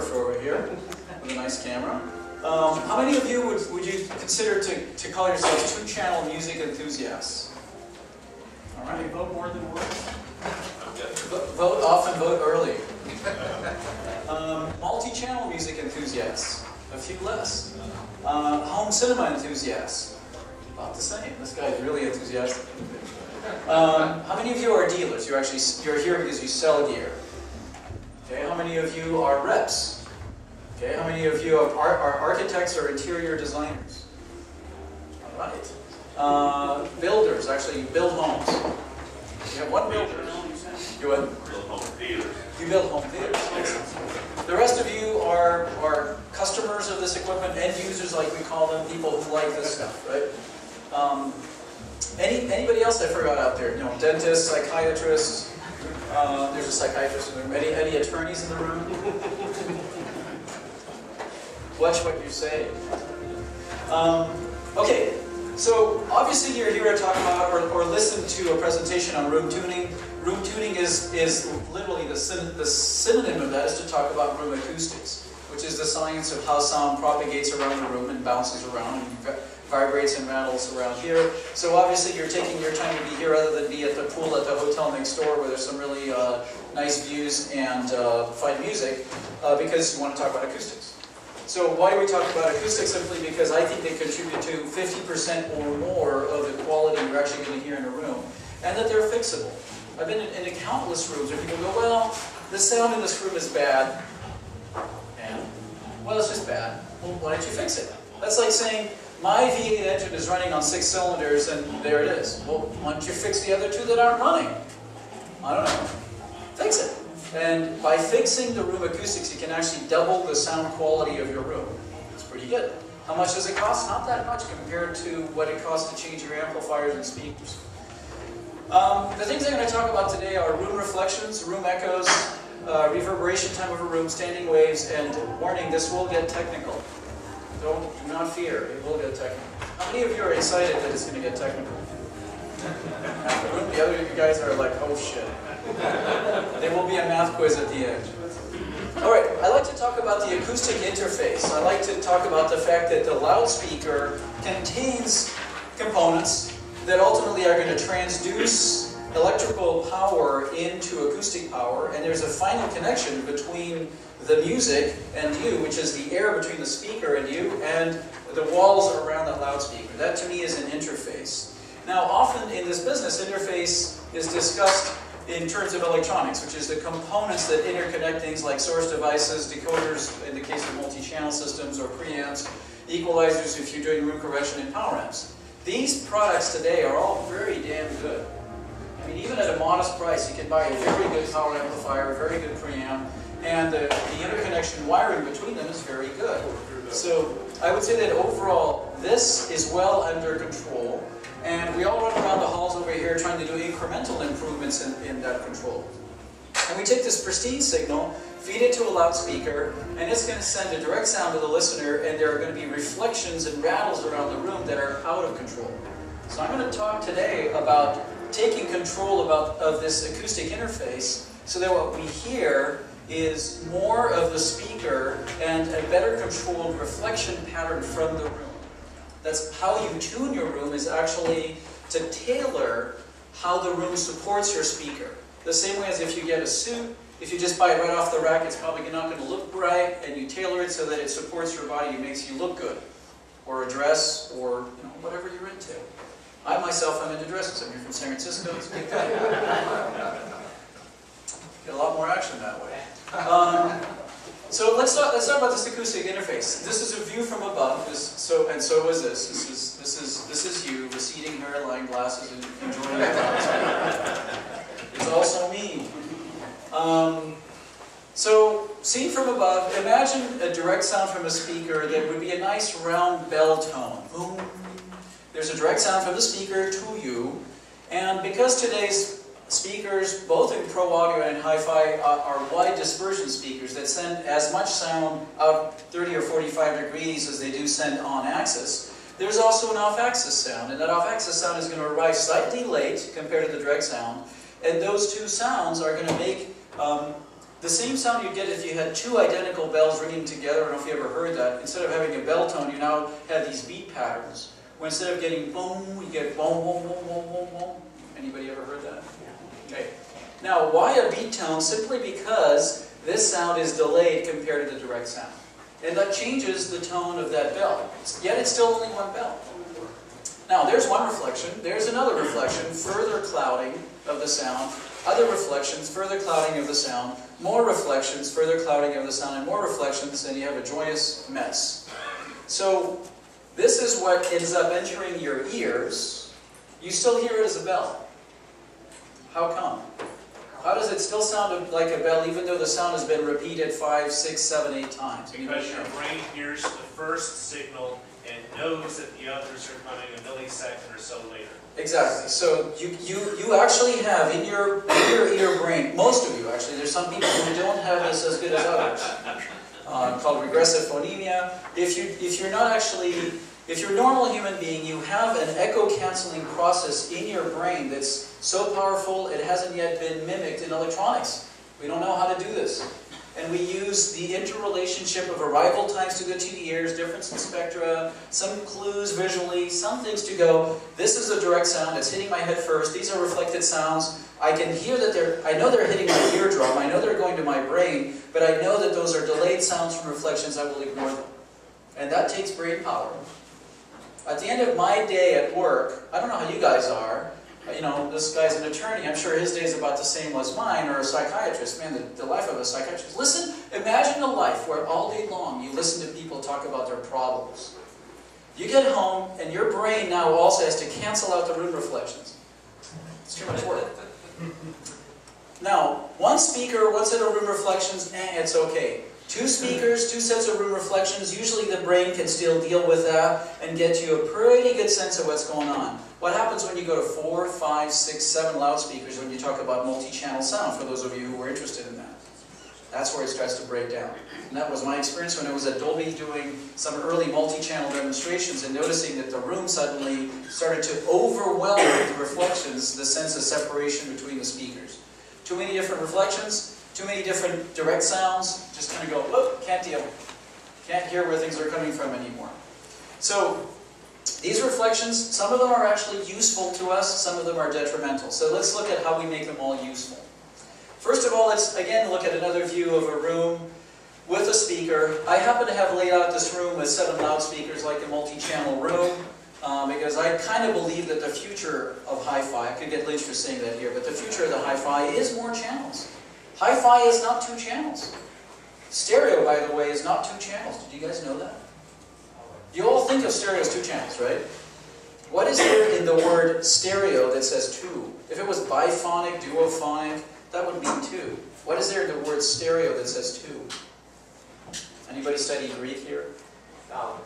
photographer over here with a nice camera. How many of you would you consider to call yourselves two-channel music enthusiasts? All right. Vote more than once. Vote often, vote early. Multi-channel music enthusiasts, a few less. Home cinema enthusiasts, about the same. This guy's really enthusiastic. How many of you are dealers? You're here because you sell gear. Okay. How many of you are reps? Okay. How many of you are architects or interior designers? All right. Builders, actually, you build homes. You have one builder. You what? Build home theaters. You build home theaters. The rest of you are customers of this equipment, end users, like we call them, people who like this stuff, right? Anybody else I forgot out there? You know, dentists, psychiatrists. There's a psychiatrist in the room. Any attorneys in the room? Watch what you say. Okay. So obviously you're here to talk about or listen to a presentation on room tuning. Room tuning is literally the synonym of that is to talk about room acoustics, which is the science of how sound propagates around the room and bounces around and vibrates and rattles around here. So obviously you're taking your time to be here rather than be at the pool at the hotel next door where there's some really nice views and fine music because you want to talk about acoustics. So why do we talk about acoustics? Simply because I think they contribute to 50% or more of the quality you're actually going to hear in a room, and that they're fixable. I've been in countless rooms where people go, well, the sound in this room is bad, and, well, it's just bad. Well, why don't you fix it? That's like saying, my V8 engine is running on 6 cylinders, and there it is. Well, why don't you fix the other 2 that aren't running? I don't know. Fix it. And by fixing the room acoustics, you can actually double the sound quality of your room. It's pretty good. How much does it cost? Not that much compared to what it costs to change your amplifiers and speakers. The things I'm going to talk about today are room reflections, room echoes, reverberation time of a room, standing waves, and warning, this will get technical. Do not fear, it will get technical. How many of you are excited that it's going to get technical? The other of you guys are like, oh shit. There will be a math quiz at the end. Alright, I like to talk about the acoustic interface. I like to talk about the fact that the loudspeaker contains components that ultimately are going to transduce electrical power into acoustic power, and there's a final connection between the music and you, which is the air between the speaker and you, and the walls around that loudspeaker. That to me is an interface. Now, often in this business, interface is discussed in terms of electronics, which is the components that interconnect things like source devices, decoders in the case of multi-channel systems, or preamps, equalizers if you're doing room correction, and power amps. These products today are all very damn good. I mean, even at a modest price, you can buy a very good power amplifier, a very good preamp, and the interconnection wiring between them is very good. So I would say that overall, this is well under control. And we all run around the halls over here trying to do incremental improvements in that control. And we take this pristine signal, feed it to a loudspeaker, and it's going to send a direct sound to the listener, and there are going to be reflections and rattles around the room that are out of control. So I'm going to talk today about taking control of this acoustic interface so that what we hear is more of the speaker and a better controlled reflection pattern from the room. That's how you tune your room, is actually to tailor how the room supports your speaker. The same way as if you get a suit, if you just buy it right off the rack, it's probably not going to look bright, and you tailor it so that it supports your body and makes you look good. Or a dress, or whatever you're into. I myself am into dresses. I'm here from San Francisco. It's a big thing. Get a lot more action that way. So let's talk about this acoustic interface. This is a view from above. So is this. This is you, receding hairline, glasses, and enjoying the clouds. It's also me. So seen from above, imagine a direct sound from a speaker that would be a nice round bell tone. Boom. There's a direct sound from the speaker to you, and because today's speakers, both in pro audio and in hi-fi, are wide dispersion speakers that send as much sound out 30 or 45 degrees as they do send on axis. There's also an off-axis sound, and that off-axis sound is going to arrive slightly late compared to the direct sound, and those two sounds are going to make The same sound you'd get if you had two identical bells ringing together. I don't know if you ever heard that. Instead of having a bell tone, you now have these beat patterns. Where instead of getting boom, you get boom, boom, boom, boom, boom, boom. Anybody ever heard that? Okay. Now, why a beat tone? Simply because this sound is delayed compared to the direct sound. And that changes the tone of that bell. Yet it's still only one bell. Now, there's one reflection. There's another reflection, further clouding of the sound. Other reflections, further clouding of the sound. More reflections, further clouding of the sound. And more reflections, and you have a joyous mess. So, this is what ends up entering your ears. You still hear it as a bell. How come? How does it still sound like a bell even though the sound has been repeated 5, 6, 7, 8 times? Because your brain hears the first signal and knows that the others are coming a millisecond or so later. Exactly. So you actually have in your ear brain, most of you actually, there's some people who don't have this as good as others, called regressive phonemia. If you're a normal human being, you have an echo-canceling process in your brain that's so powerful it hasn't yet been mimicked in electronics. We don't know how to do this. And we use the interrelationship of arrival times to the two ears, difference in spectra, some clues visually, some things to go, this is a direct sound, it's hitting my head first, these are reflected sounds, I can hear that I know they're hitting my eardrum, I know they're going to my brain, but I know that those are delayed sounds from reflections, I will ignore them. And that takes brain power. At the end of my day at work, I don't know how you guys are, you know, this guy's an attorney, I'm sure his day is about the same as mine, or a psychiatrist. Man, the life of a psychiatrist. Listen, imagine a life where all day long you listen to people talk about their problems. You get home, and your brain now also has to cancel out the room reflections. It's too much work. Now, one speaker, one set of room reflections, it's okay. Two speakers, two sets of room reflections, usually the brain can still deal with that and get you a pretty good sense of what's going on. What happens when you go to 4, 5, 6, 7 loudspeakers when you talk about multi-channel sound, for those of you who were interested in that? That's where it starts to break down. And that was my experience when I was at Dolby doing some early multi-channel demonstrations and noticing that the room suddenly started to overwhelm with the reflections, the sense of separation between the speakers. Too many different reflections, too many different direct sounds, just kind of go, whoop, can't deal. Can't hear where things are coming from anymore. So, these reflections, some of them are actually useful to us, some of them are detrimental. So let's look at how we make them all useful. First of all, let's again look at another view of a room with a speaker. I happen to have laid out this room with 7 loudspeakers like a multi-channel room, because I kind of believe that the future of hi-fi, I could get lynched for saying that here, but the future of the hi-fi is more channels. Hi-fi is not 2 channels. Stereo, by the way, is not 2 channels. Did you guys know that? You all think of stereo as 2 channels, right? What is there in the word stereo that says 2? If it was biphonic, duophonic, that would mean 2. What is there in the word stereo that says 2? Anybody study Greek here? Solid.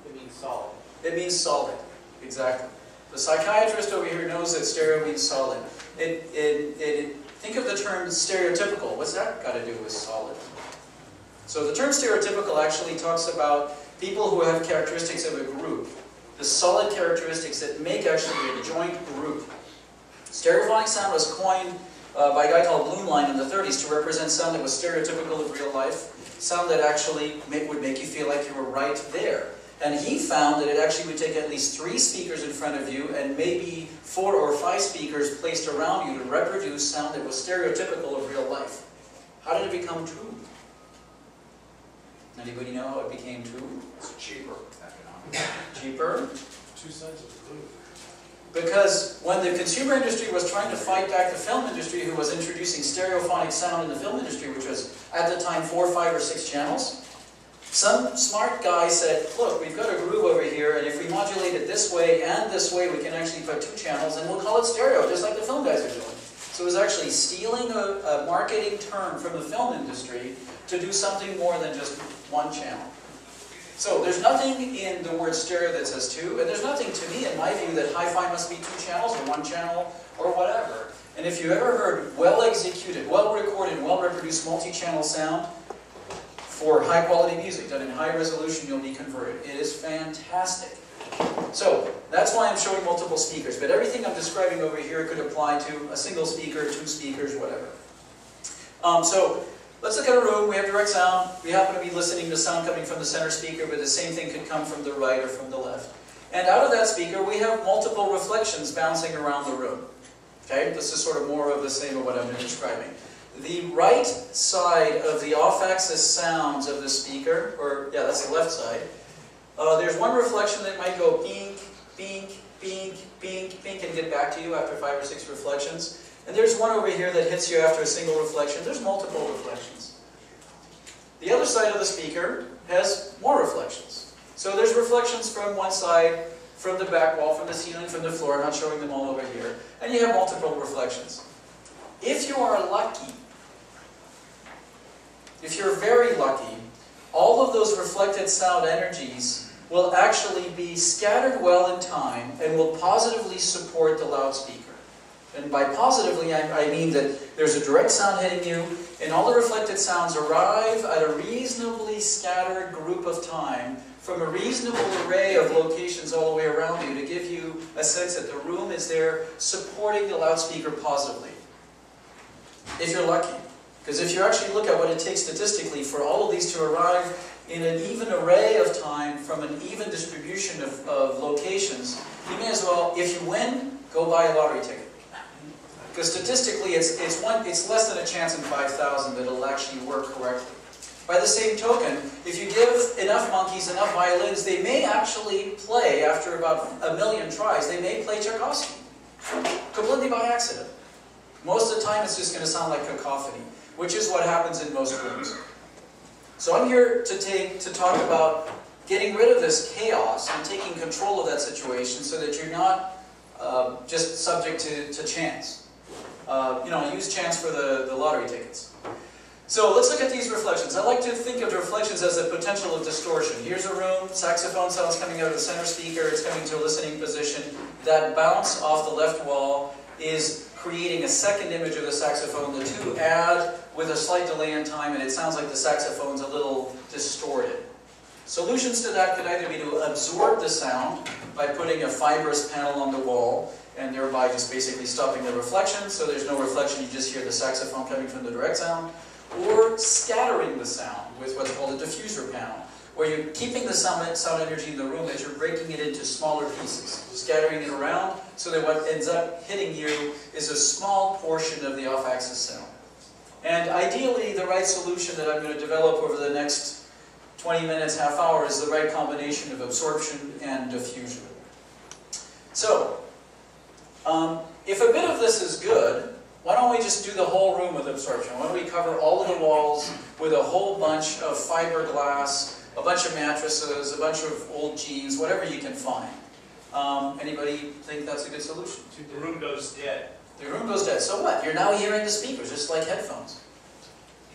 It means solid. It means solid, exactly. The psychiatrist over here knows that stereo means solid. Think of the term stereotypical. What's that got to do with solid? So the term stereotypical actually talks about people who have characteristics of a group. The solid characteristics that make actually a joint group. Stereophonic sound was coined by a guy called Blumlein in the 30s to represent sound that was stereotypical of real life. Sound that actually would make you feel like you were right there. And he found that it actually would take at least 3 speakers in front of you and maybe 4 or 5 speakers placed around you to reproduce sound that was stereotypical of real life. How did it become true? Anybody know how it became true? It's cheaper. Cheaper? 2 cents of glue. Because when the consumer industry was trying to fight back the film industry, who was introducing stereophonic sound in the film industry, which was at the time 4, 5, or 6 channels, some smart guy said, look, we've got a groove over here, and if we modulate it this way and this way, we can actually put 2 channels, and we'll call it stereo, just like the film guys are doing. So it was actually stealing a marketing term from the film industry to do something more than just 1 channel. So there's nothing in the word stereo that says 2, and there's nothing to me in my view that hi-fi must be 2 channels or 1 channel or whatever. And if you ever heard well-executed, well-recorded, well-reproduced multi-channel sound for high-quality music done in high resolution, you'll be converted. It is fantastic. So that's why I'm showing multiple speakers, but everything I'm describing over here could apply to a single speaker, 2 speakers, whatever. So let's look at a room. We have direct sound. We happen to be listening to sound coming from the center speaker, but the same thing could come from the right or from the left. And out of that speaker, we have multiple reflections bouncing around the room. Okay, this is sort of more of the same of what I've been describing. The right side of the off-axis sounds of the speaker, or yeah, that's the left side, there's one reflection that might go bink, bink, bink, bink, bink, and get back to you after 5 or 6 reflections. And there's one over here that hits you after a single reflection. There's multiple reflections. The other side of the speaker has more reflections. So there's reflections from one side, from the back wall, from the ceiling, from the floor. I'm not showing them all over here. And you have multiple reflections. If you are lucky, if you're very lucky, all of those reflected sound energies will actually be scattered well in time and will positively support the loudspeaker. And by positively, I mean that there's a direct sound hitting you, and all the reflected sounds arrive at a reasonably scattered group of time from a reasonable array of locations all the way around you to give you a sense that the room is there supporting the loudspeaker positively. If you're lucky. Because if you actually look at what it takes statistically for all of these to arrive in an even array of time from an even distribution of locations, you may as well, if you win, go buy a lottery ticket. Because statistically, it's less than a chance in 5,000 that it'll actually work correctly. By the same token, if you give enough monkeys enough violins, they may actually play, after about 1 million tries, they may play Tchaikovsky. Completely by accident. Most of the time, it's just going to sound like cacophony, which is what happens in most rooms. So I'm here to talk about getting rid of this chaos and taking control of that situation so that you're not just subject to chance. Use chance for the lottery tickets. So let's look at these reflections. I like to think of the reflections as a potential of distortion. Here's a room, saxophone sounds coming out of the center speaker, it's coming to a listening position. That bounce off the left wall is creating a second image of the saxophone. The two add with a slight delay in time, and it sounds like the saxophone's a little distorted. Solutions to that could either be to absorb the sound by putting a fibrous panel on the wall, and thereby just basically stopping the reflection, so there's no reflection, you just hear the saxophone coming from the direct sound, or scattering the sound with what's called a diffuser panel, where you're keeping the sound energy in the room, but you're breaking it into smaller pieces, scattering it around, so that what ends up hitting you is a small portion of the off-axis sound. And ideally, the right solution that I'm going to develop over the next 20 minutes, half hour, is the right combination of absorption and diffusion. So, if a bit of this is good, why don't we just do the whole room with absorption? Why don't we cover all of the walls with a whole bunch of fiberglass, a bunch of mattresses, a bunch of old jeans, whatever you can find. Anybody think that's a good solution? The room goes dead. The room goes dead. So what? You're now hearing the speakers, just like headphones.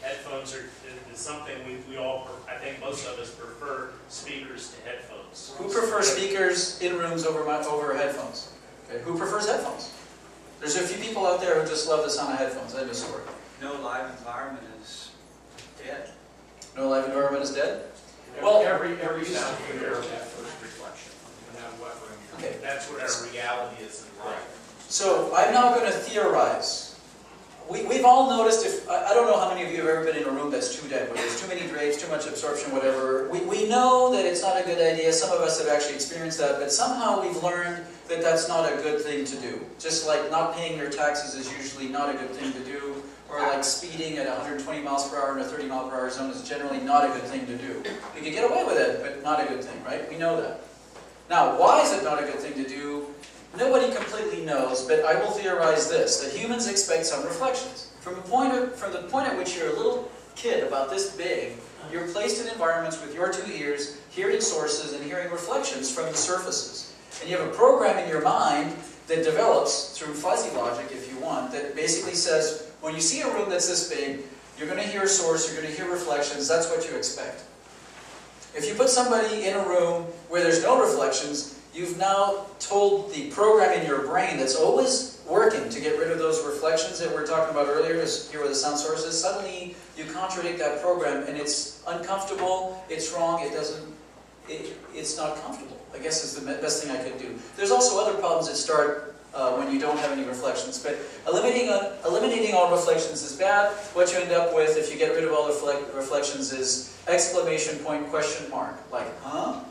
Headphones is something we all, I think most of us prefer speakers to headphones. Who prefers speakers in rooms over headphones? Okay. Who prefers headphones? There's a few people out there who just love the sound of headphones. I just swear. No live environment is dead. No live environment is dead? Well, every sound you hear is that first reflection, no matter what room you're in. Okay. That's what our reality is in life. So I'm now going to theorize. We've all noticed, I don't know how many of you have ever been in a room that's too dead, where there's too many drapes, too much absorption, whatever. We know that it's not a good idea. Some of us have actually experienced that, but somehow we've learned that that's not a good thing to do. Just like not paying your taxes is usually not a good thing to do, or like speeding at 120 miles per hour in a 30 mile per hour zone is generally not a good thing to do. You can get away with it, but not a good thing, right? We know that. Now, why is it not a good thing to do? Nobody completely knows, but I will theorize this, that humans expect some reflections. From the point at which you're a little kid about this big, you're placed in environments with your two ears, hearing sources and hearing reflections from the surfaces. And you have a program in your mind that develops through fuzzy logic, if you want, that basically says, when you see a room that's this big, you're going to hear a source, you're going to hear reflections, that's what you expect. If you put somebody in a room where there's no reflections, you've now told the program in your brain that's always working to get rid of those reflections that we were talking about earlier, to hear where the sound source is, suddenly you contradict that program and it's uncomfortable, it's wrong, it's not comfortable. I guess is the best thing I could do. There's also other problems that start when you don't have any reflections. But eliminating all reflections is bad. What you end up with, if you get rid of all the reflections, is exclamation point, question mark. Like, huh?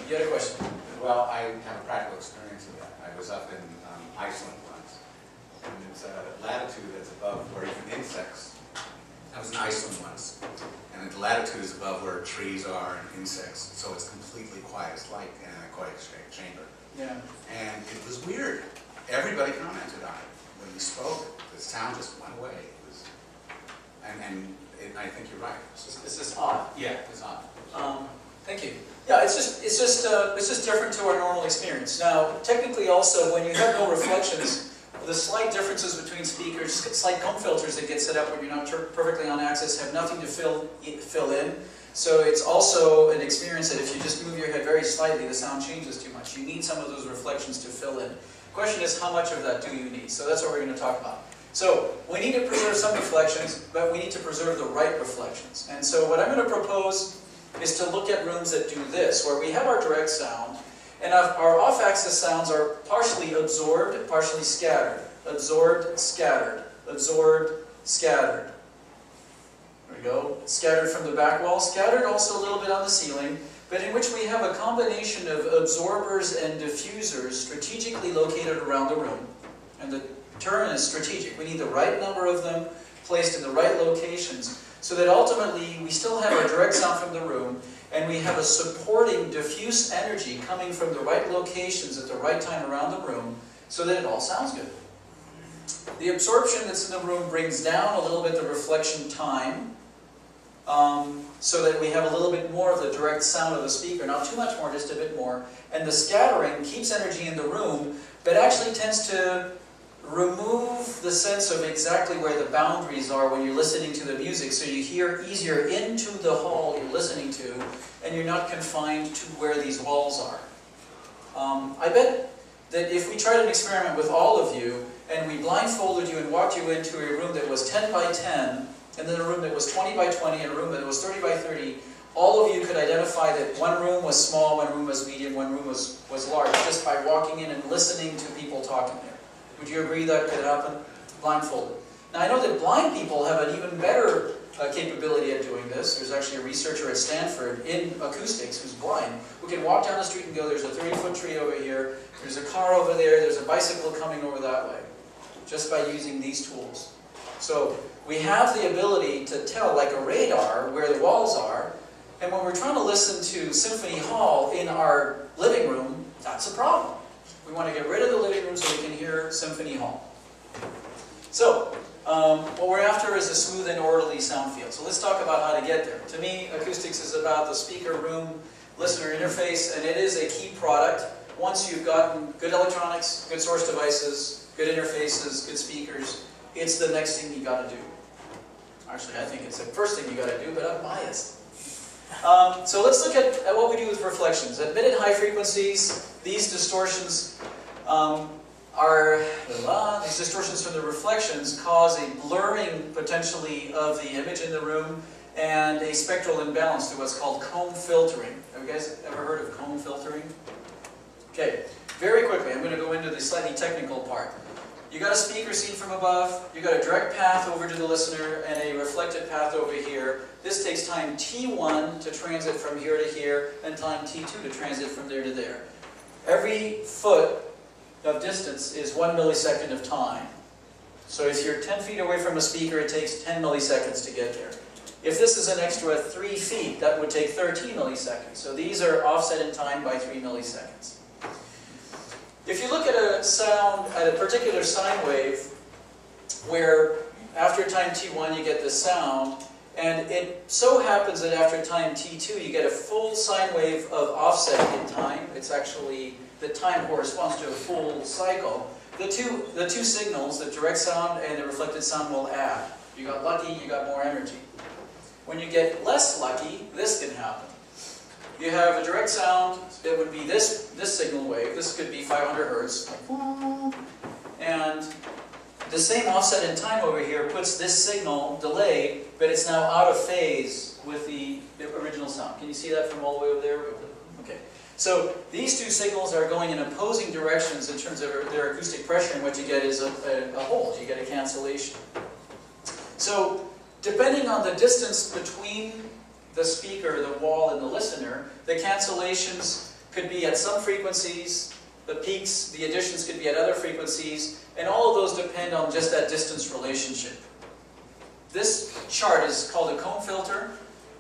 You had a question? Well, I have a practical experience of that. I was up in Iceland once, and it's a latitude that's above where even insects. I was in Iceland once, and the latitude is above where trees are and insects, so it's completely quiet. It's like in an aquatic chamber. Yeah. And it was weird. Everybody commented on it when we spoke. The sound just went away. It was, I think you're right. It's just odd. Yeah, it's odd. Thank you. Yeah, it's just different to our normal experience. Now, technically, also, when you have no reflections, the slight differences between speakers, slight comb filters that get set up when you're not perfectly on axis, have nothing to fill in. So it's also an experience that if you just move your head very slightly, the sound changes too much. You need some of those reflections to fill in. The question is, how much of that do you need? So that's what we're going to talk about. So we need to preserve some reflections, but we need to preserve the right reflections. And so what I'm going to propose is to look at rooms that do this, where we have our direct sound, and our off-axis sounds are partially absorbed, partially scattered. Absorbed, scattered. Absorbed, scattered. There we go. Scattered from the back wall, scattered also a little bit on the ceiling, but in which we have a combination of absorbers and diffusers strategically located around the room. And the term is strategic. We need the right number of them placed in the right locations so that ultimately we still have our direct sound from the room and we have a supporting diffuse energy coming from the right locations at the right time around the room so that it all sounds good. The absorption that's in the room brings down a little bit the reflection time so that we have a little bit more of the direct sound of the speaker, not too much more, just a bit more. And the scattering keeps energy in the room, but actually tends to remove the sense of exactly where the boundaries are when you're listening to the music, so you hear easier into the hall you're listening to, and you're not confined to where these walls are. I bet that if we tried an experiment with all of you, and we blindfolded you and walked you into a room that was 10 by 10, and then a room that was 20 by 20, and a room that was 30 by 30, all of you could identify that one room was small, one room was medium, one room was large, just by walking in and listening to people talking there. Would you agree that could happen? Blindfolded. Now I know that blind people have an even better capability at doing this. There's actually a researcher at Stanford in acoustics who's blind, who can walk down the street and go, there's a 30-foot tree over here, there's a car over there, there's a bicycle coming over that way, just by using these tools. So we have the ability to tell, like a radar, where the walls are, and when we're trying to listen to Symphony Hall in our living room, that's a problem. We want to get rid of the living room so we can hear Symphony Hall. So, what we're after is a smooth and orderly sound field. So let's talk about how to get there. To me, acoustics is about the speaker, room, listener interface, and it is a key product. Once you've gotten good electronics, good source devices, good interfaces, good speakers, it's the next thing you got to do. Actually, I think it's the first thing you got to do, but I'm biased. So let's look at what we do with reflections. At mid and high frequencies, these distortions these distortions from the reflections cause a blurring potentially of the image in the room and a spectral imbalance through what's called comb filtering. Have you guys ever heard of comb filtering? Okay, very quickly, I'm going to go into the slightly technical part. You got a speaker seen from above, you got a direct path over to the listener, and a reflected path over here. This takes time t1 to transit from here to here, and time t2 to transit from there to there. Every foot of distance is 1 millisecond of time. So if you're 10 feet away from a speaker, it takes 10 milliseconds to get there. If this is an extra 3 feet, that would take 13 milliseconds. So these are offset in time by 3 milliseconds. If you look at a sound, at a particular sine wave, where after time t1 you get the sound, and it so happens that after time t2 you get a full sine wave of offset in time. It's actually, the time corresponds to a full cycle. The two signals, the direct sound and the reflected sound, will add. You got lucky, you got more energy. When you get less lucky, this can happen. You have a direct sound, it would be this signal wave, this could be 500 hertz, and the same offset in time over here puts this signal delayed, but it's now out of phase with the original sound. Can you see that from all the way over there? Okay. So these two signals are going in opposing directions in terms of their acoustic pressure, and what you get is a hold. You get a cancellation. So depending on the distance between the speaker, the wall, and the listener, the cancellations could be at some frequencies, the peaks, the additions could be at other frequencies, and all of those depend on just that distance relationship. This chart is called a comb filter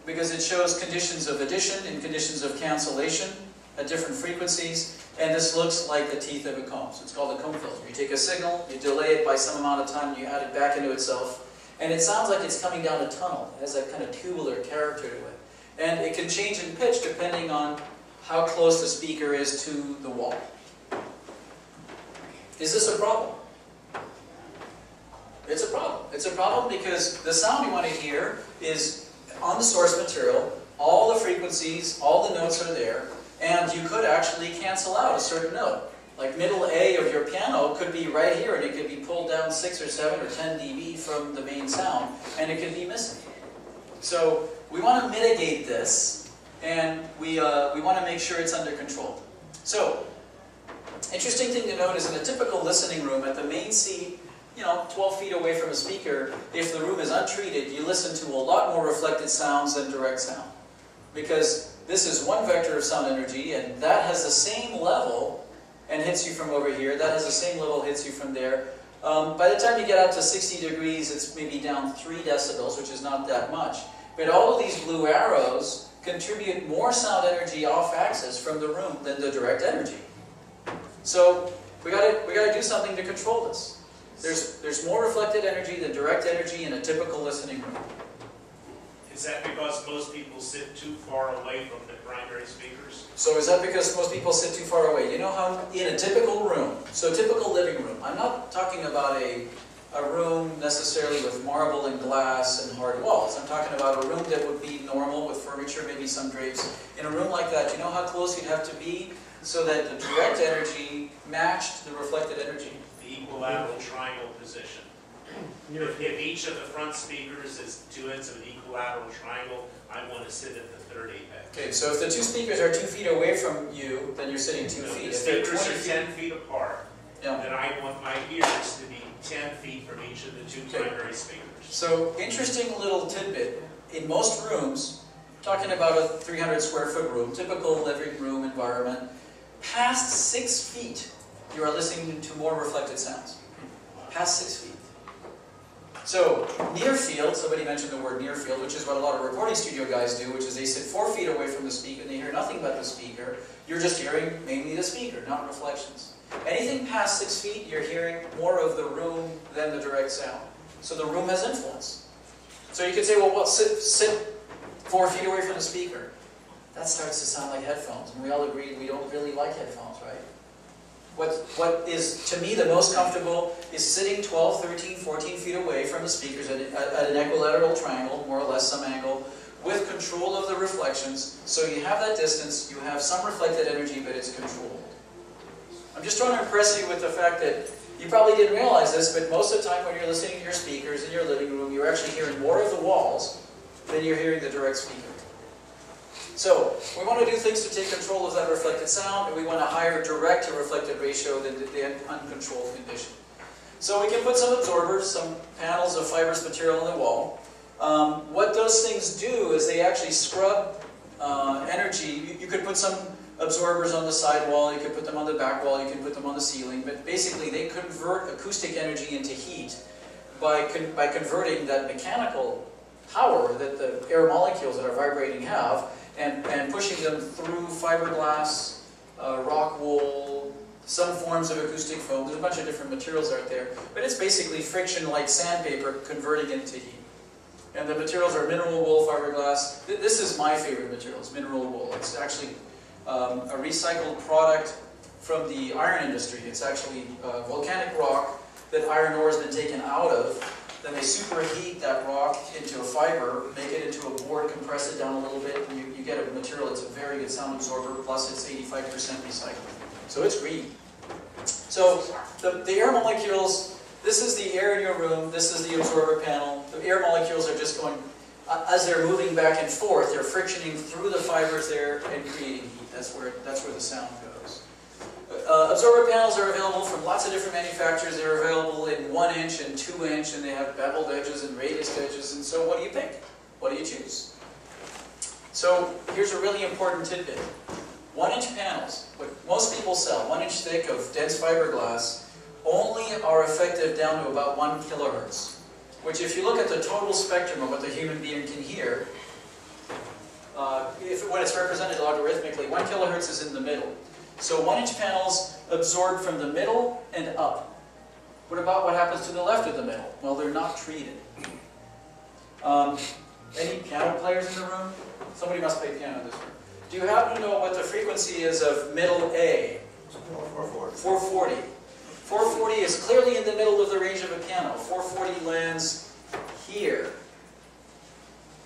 because it shows conditions of addition and conditions of cancellation at different frequencies, and this looks like the teeth of a comb. So it's called a comb filter. You take a signal, you delay it by some amount of time, you add it back into itself, and it sounds like it's coming down a tunnel. It has that kind of tubular character to it. And it can change in pitch depending on how close the speaker is to the wall. Is this a problem? It's a problem. It's a problem because the sound you want to hear is on the source material, all the frequencies, all the notes are there, and you could actually cancel out a certain note. Like middle A of your piano could be right here, and it could be pulled down 6 or 7 or 10 dB from the main sound, and it could be missing. So we want to mitigate this, and we want to make sure it's under control. So, interesting thing to note is in a typical listening room, at the main seat, 12 feet away from a speaker, if the room is untreated, you listen to a lot more reflected sounds than direct sound. Because this is one vector of sound energy, and that has the same level and hits you from over here. That has the same level, hits you from there. By the time you get out to 60 degrees, it's maybe down 3 decibels, which is not that much. But all of these blue arrows contribute more sound energy off axis from the room than the direct energy. So we gotta do something to control this. There's more reflected energy than direct energy in a typical listening room. Is that because most people sit too far away from the primary speakers? So is that because most people sit too far away? You know how in a typical room, so a typical living room, I'm not talking about a room necessarily with marble and glass and hard walls. I'm talking about a room that would be normal with furniture, maybe some drapes. In a room like that, do you know how close you'd have to be so that the direct energy matched the reflected energy? The equilateral triangle position. If each of the front speakers is 2 ends of an equilateral triangle, I want to sit at the third apex. Okay, so if the two speakers are 2 feet away from you, then you're sitting 2 feet. The If they're speakers 20 are 10 feet apart, Yeah. then I want my ears to be 10 feet from each of the 2 primary speakers. So, interesting little tidbit. In most rooms, talking about a 300 square foot room, typical living room environment, past 6 feet, you are listening to more reflected sounds. Past 6 feet. So, near field, somebody mentioned the word near field, which is what a lot of recording studio guys do, which is they sit 4 feet away from the speaker and they hear nothing but the speaker. You're just hearing mainly the speaker, not reflections. Anything past 6 feet, you're hearing more of the room than the direct sound. So the room has influence. So you could say, well, sit 4 feet away from the speaker. That starts to sound like headphones. And we all agree we don't really like headphones, right? What is, to me, the most comfortable is sitting 12, 13, 14 feet away from the speakers at an equilateral triangle, more or less some angle, with control of the reflections. So you have that distance, you have some reflected energy, but it's controlled. I'm just trying to impress you with the fact that you probably didn't realize this, but most of the time when you're listening to your speakers in your living room, you're actually hearing more of the walls than you're hearing the direct speaker. So, we want to do things to take control of that reflected sound, and we want a higher direct to reflected ratio than the uncontrolled condition. So we can put some absorbers, some panels of fibrous material on the wall. What those things do is they actually scrub energy. You could put some absorbers on the side wall, you could put them on the back wall, you can put them on the ceiling, but basically they convert acoustic energy into heat by converting that mechanical power that the air molecules that are vibrating have and pushing them through fiberglass, rock wool, some forms of acoustic foam. There's a bunch of different materials out there, but it's basically friction like sandpaper converting into heat. And the materials are mineral wool, fiberglass. This is my favorite material, it's mineral wool. It's actually a recycled product from the iron industry. It's actually volcanic rock that iron ore has been taken out of. Then they superheat that rock into a fiber, make it into a board, compress it down a little bit, and you get a material that's a very good sound absorber, plus it's 85% recycled. So it's green. So the air molecules, this is the air in your room, this is the absorber panel. The air molecules are just going as they're moving back and forth, they're frictioning through the fibers there and creating heat. That's where the sound goes. Absorber panels are available from lots of different manufacturers. They're available in 1 inch and 2 inch, and they have beveled edges and radiused edges. And so what do you pick? What do you choose? So here's a really important tidbit. 1 inch panels, what most people sell, 1 inch thick of dense fiberglass, only are effective down to about 1 kilohertz. Which, if you look at the total spectrum of what the human being can hear, when it's represented logarithmically, 1 kilohertz is in the middle. So 1 inch panels absorb from the middle and up. What about what happens to the left of the middle? Well, they're not treated. Any piano players in the room? Somebody must play piano in this room. Do you happen to know what the frequency is of middle A? 440. 440. 440 is clearly in the middle of the range of a piano. 440 lands here.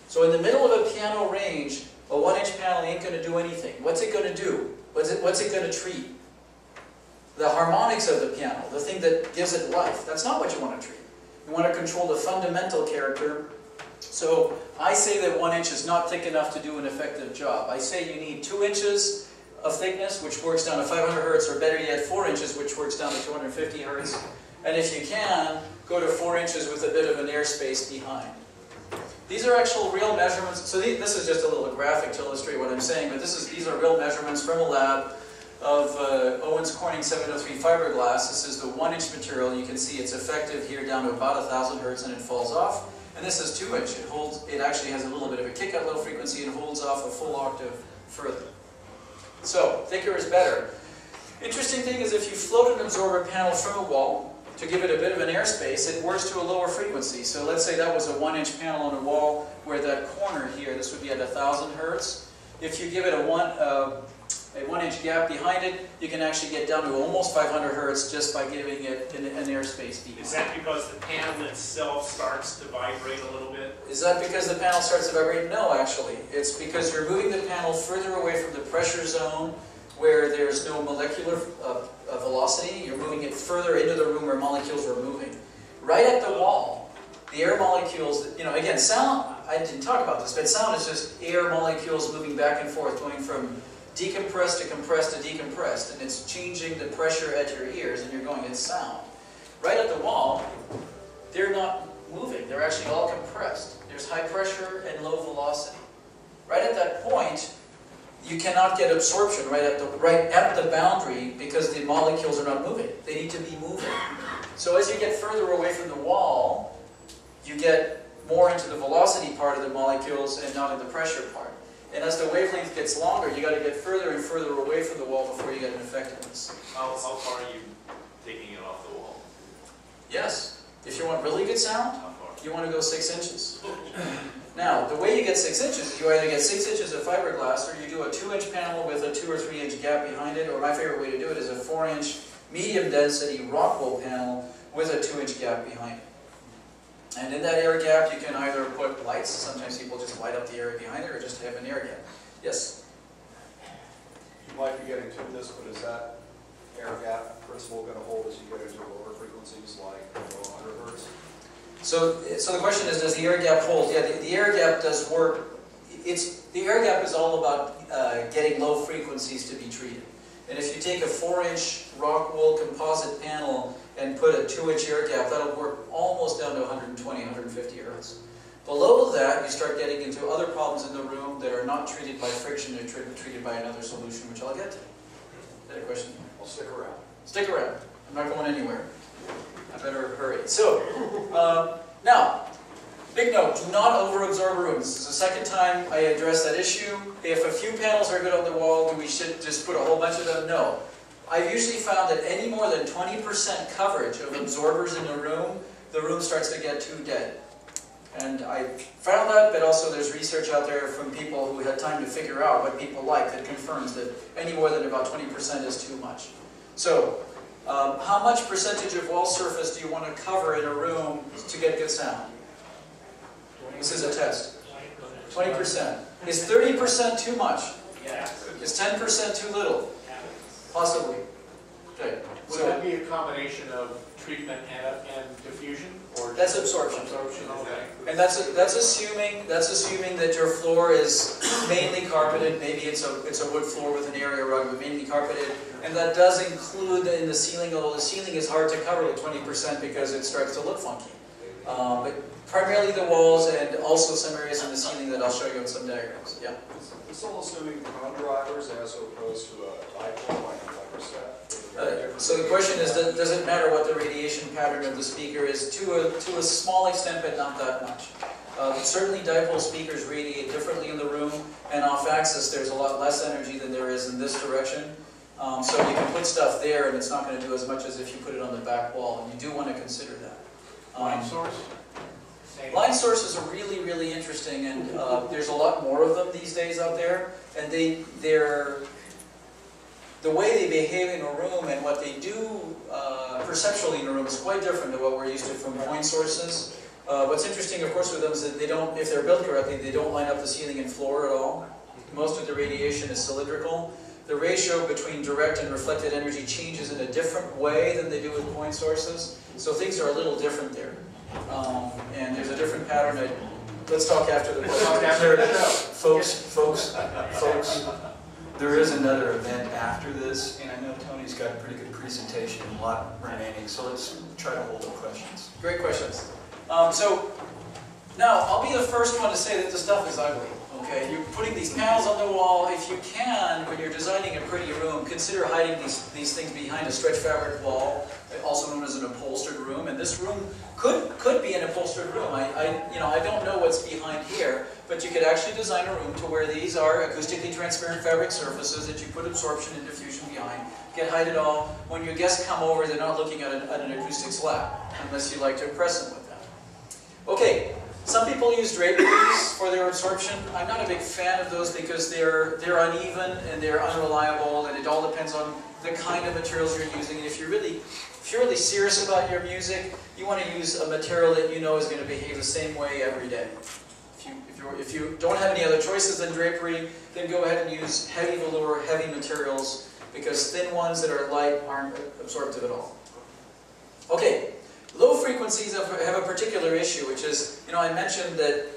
So in the middle of a piano range, a 1 inch panel ain't going to do anything. What's it going to do? What's it going to treat? The harmonics of the piano, the thing that gives it life. That's not what you want to treat. You want to control the fundamental character. So I say that 1 inch is not thick enough to do an effective job. I say you need 2 inches of thickness, which works down to 500 hertz, or better yet, 4 inches, which works down to 250 hertz. And if you can, go to 4 inches with a bit of an airspace behind. These are actual real measurements. So this is just a little graphic to illustrate what I'm saying, but these are real measurements from a lab of Owens Corning 703 fiberglass. This is the 1 inch material. You can see it's effective here down to about 1,000 hertz, and it falls off. And this is 2 inch. It actually has a little bit of a kick at low frequency and holds off a full octave further. So, thicker is better. Interesting thing is, if you float an absorber panel from a wall to give it a bit of an airspace, it works to a lower frequency. So let's say that was a 1 inch panel on a wall where that corner here, this would be at 1,000 hertz. If you give it a 1 inch gap behind it, you can actually get down to almost 500 hertz just by giving it an airspace behind. Is that because the panel itself starts to vibrate a little bit? Is that because the panel starts to vibrate? No, actually. It's because you're moving the panel further away from the pressure zone where there's no molecular velocity. You're moving it further into the room where molecules are moving. Right at the wall, the air molecules, again, sound, I didn't talk about this, but sound is just air molecules moving back and forth, going from decompressed to compressed to decompressed, and it's changing the pressure at your ears, and you're going, it's sound. Right at the wall, they're not moving, they're actually all compressed. There's high pressure and low velocity. Right at that point, you cannot get absorption right at the boundary because the molecules are not moving. They need to be moving. So as you get further away from the wall, you get more into the velocity part of the molecules and not in the pressure part. And as the wavelength gets longer, you got to get further and further away from the wall before you get an effectiveness. How far are you taking it off the wall? Yes. If you want really good sound, How far? you want to go 6 inches. Now, the way you get 6 inches is you either get 6 inches of fiberglass, or you do a 2 inch panel with a 2 or 3 inch gap behind it, or my favorite way to do it is a 4 inch medium density rock wool panel with a 2 inch gap behind it. And in that air gap, you can either put lights, sometimes people just light up the area behind it, or just have an air gap. Yes? You might be getting to this, but is that air gap principle going to hold as you get into lower frequencies like 100 hertz? So the question is, does the air gap hold? Yeah, the air gap does work. The air gap is all about getting low frequencies to be treated. And if you take a 4 inch rock wool composite panel and put a 2 inch air gap, that'll work almost down to 120, 150 hertz. Below that, you start getting into other problems in the room that are not treated by friction, they're treated by another solution, which I'll get to. Is that a question? I'll stick around. Stick around. I'm not going anywhere. I better hurry. So, now, big note, do not over-absorb rooms. This is the second time I address that issue. If a few panels are good on the wall, do we should just put a whole bunch of them? No. I've usually found that any more than 20% coverage of absorbers in the room starts to get too dead. And I found that, but also there's research out there from people who had time to figure out what people like that confirms that any more than about 20% is too much. So, how much percentage of wall surface do you want to cover in a room to get good sound? This is a test. 20%. Is 30% too much? Yeah. Is 10% too little? Possibly. Okay, Would so that be a combination of treatment and diffusion, or? That's just absorption. Absorption, okay. and that's assuming that your floor is mainly carpeted. Maybe it's a wood floor with an area rug, but mainly carpeted. And that does include in the ceiling, although the ceiling is hard to cover with 20% because it starts to look funky. But primarily the walls and also some areas in the ceiling that I'll show you in some diagrams. Yeah. It's all assuming co-drivers as opposed to a dipole like a set. So the question is, does it matter what the radiation pattern of the speaker is? To a small extent, but not that much. Certainly dipole speakers radiate differently in the room, and off-axis there's a lot less energy than there is in this direction. So you can put stuff there and it's not going to do as much as if you put it on the back wall, and you do want to consider that. Line source? Same. Line sources are really, really interesting, and there's a lot more of them these days out there, and the way they behave in a room and what they do perceptually in a room is quite different to what we're used to from point sources. What's interesting, of course, with them is that they don't, if they're built correctly, they don't line up the ceiling and floor at all. Most of the radiation is cylindrical. The ratio between direct and reflected energy changes in a different way than they do with point sources. So things are a little different there. And there's a different pattern. Let's talk after the Folks, there is another event after this, and I know Tony's got a pretty good presentation and a lot remaining, so let's try to hold the questions. Great questions. So now I'll be the first one to say that the stuff is ugly. Okay, you're putting these panels on the wall. If you can, when you're designing a pretty room, consider hiding these things behind a stretch fabric wall, also known as an upholstered room. And this room could be an upholstered room. I don't know what's behind here, but you could actually design a room to where these are acoustically transparent fabric surfaces that you put absorption and diffusion behind. You can hide it all. When your guests come over, they're not looking at an acoustic slab, unless you like to impress them with that. Okay. Some people use draperies for their absorption. I'm not a big fan of those because they're uneven and they're unreliable, and it all depends on the kind of materials you're using. And if you're really serious about your music, you want to use a material that you know is going to behave the same way every day. If you don't have any other choices than drapery, then go ahead and use heavy velour, heavy materials, because thin ones that are light aren't absorptive at all. Okay. Low frequencies have a particular issue, which is, I mentioned that,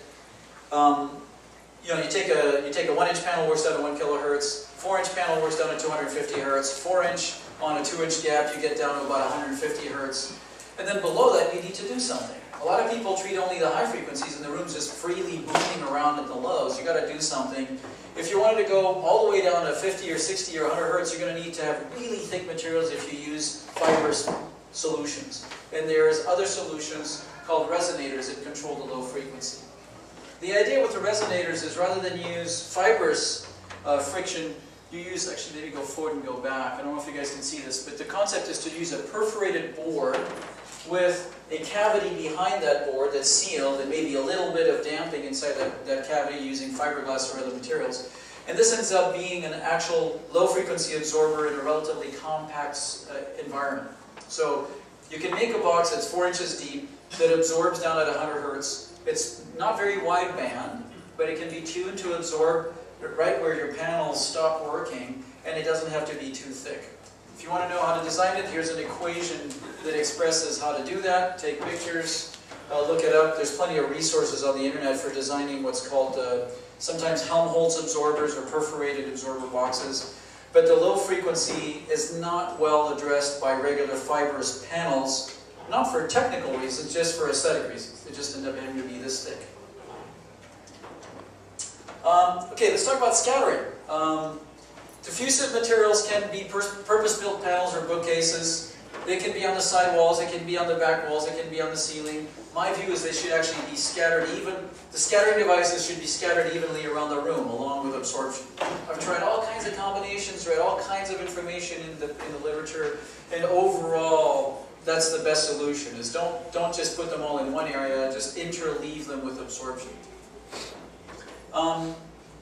you take a 1-inch panel works down to 1 kilohertz, 4-inch panel works down to 250 hertz, 4-inch on a 2-inch gap you get down to about 150 hertz, and then below that you need to do something. A lot of people treat only the high frequencies and the room's just freely booming around at the lows. You got to do something. If you wanted to go all the way down to 50 or 60 or 100 hertz, you're going to need to have really thick materials if you use fibrous solutions. And there's other solutions called resonators that control the low frequency. The idea with the resonators is rather than use fibrous friction, you use, actually maybe go forward and go back. I don't know if you guys can see this, but the concept is to use a perforated board with a cavity behind that board that's sealed and maybe a little bit of damping inside that cavity using fiberglass or other materials. And this ends up being an actual low frequency absorber in a relatively compact environment. So you can make a box that's 4 inches deep that absorbs down at 100 hertz. It's not very wide band, but it can be tuned to absorb right where your panels stop working, and it doesn't have to be too thick. If you want to know how to design it, here's an equation that expresses how to do that. Take pictures, look it up. There's plenty of resources on the internet for designing what's called sometimes Helmholtz absorbers or perforated absorber boxes. But the low frequency is not well addressed by regular fibrous panels, not for technical reasons, just for aesthetic reasons. They just end up having to be this thick. Okay, let's talk about scattering. Diffusive materials can be purpose-built panels or bookcases. They can be on the side walls, they can be on the back walls, they can be on the ceiling. My view is they should actually be scattered the scattering devices should be scattered evenly around the room, along with absorption. I've tried all kinds of combinations, read all kinds of information in the literature, and overall, that's the best solution, is don't just put them all in one area, just interleave them with absorption.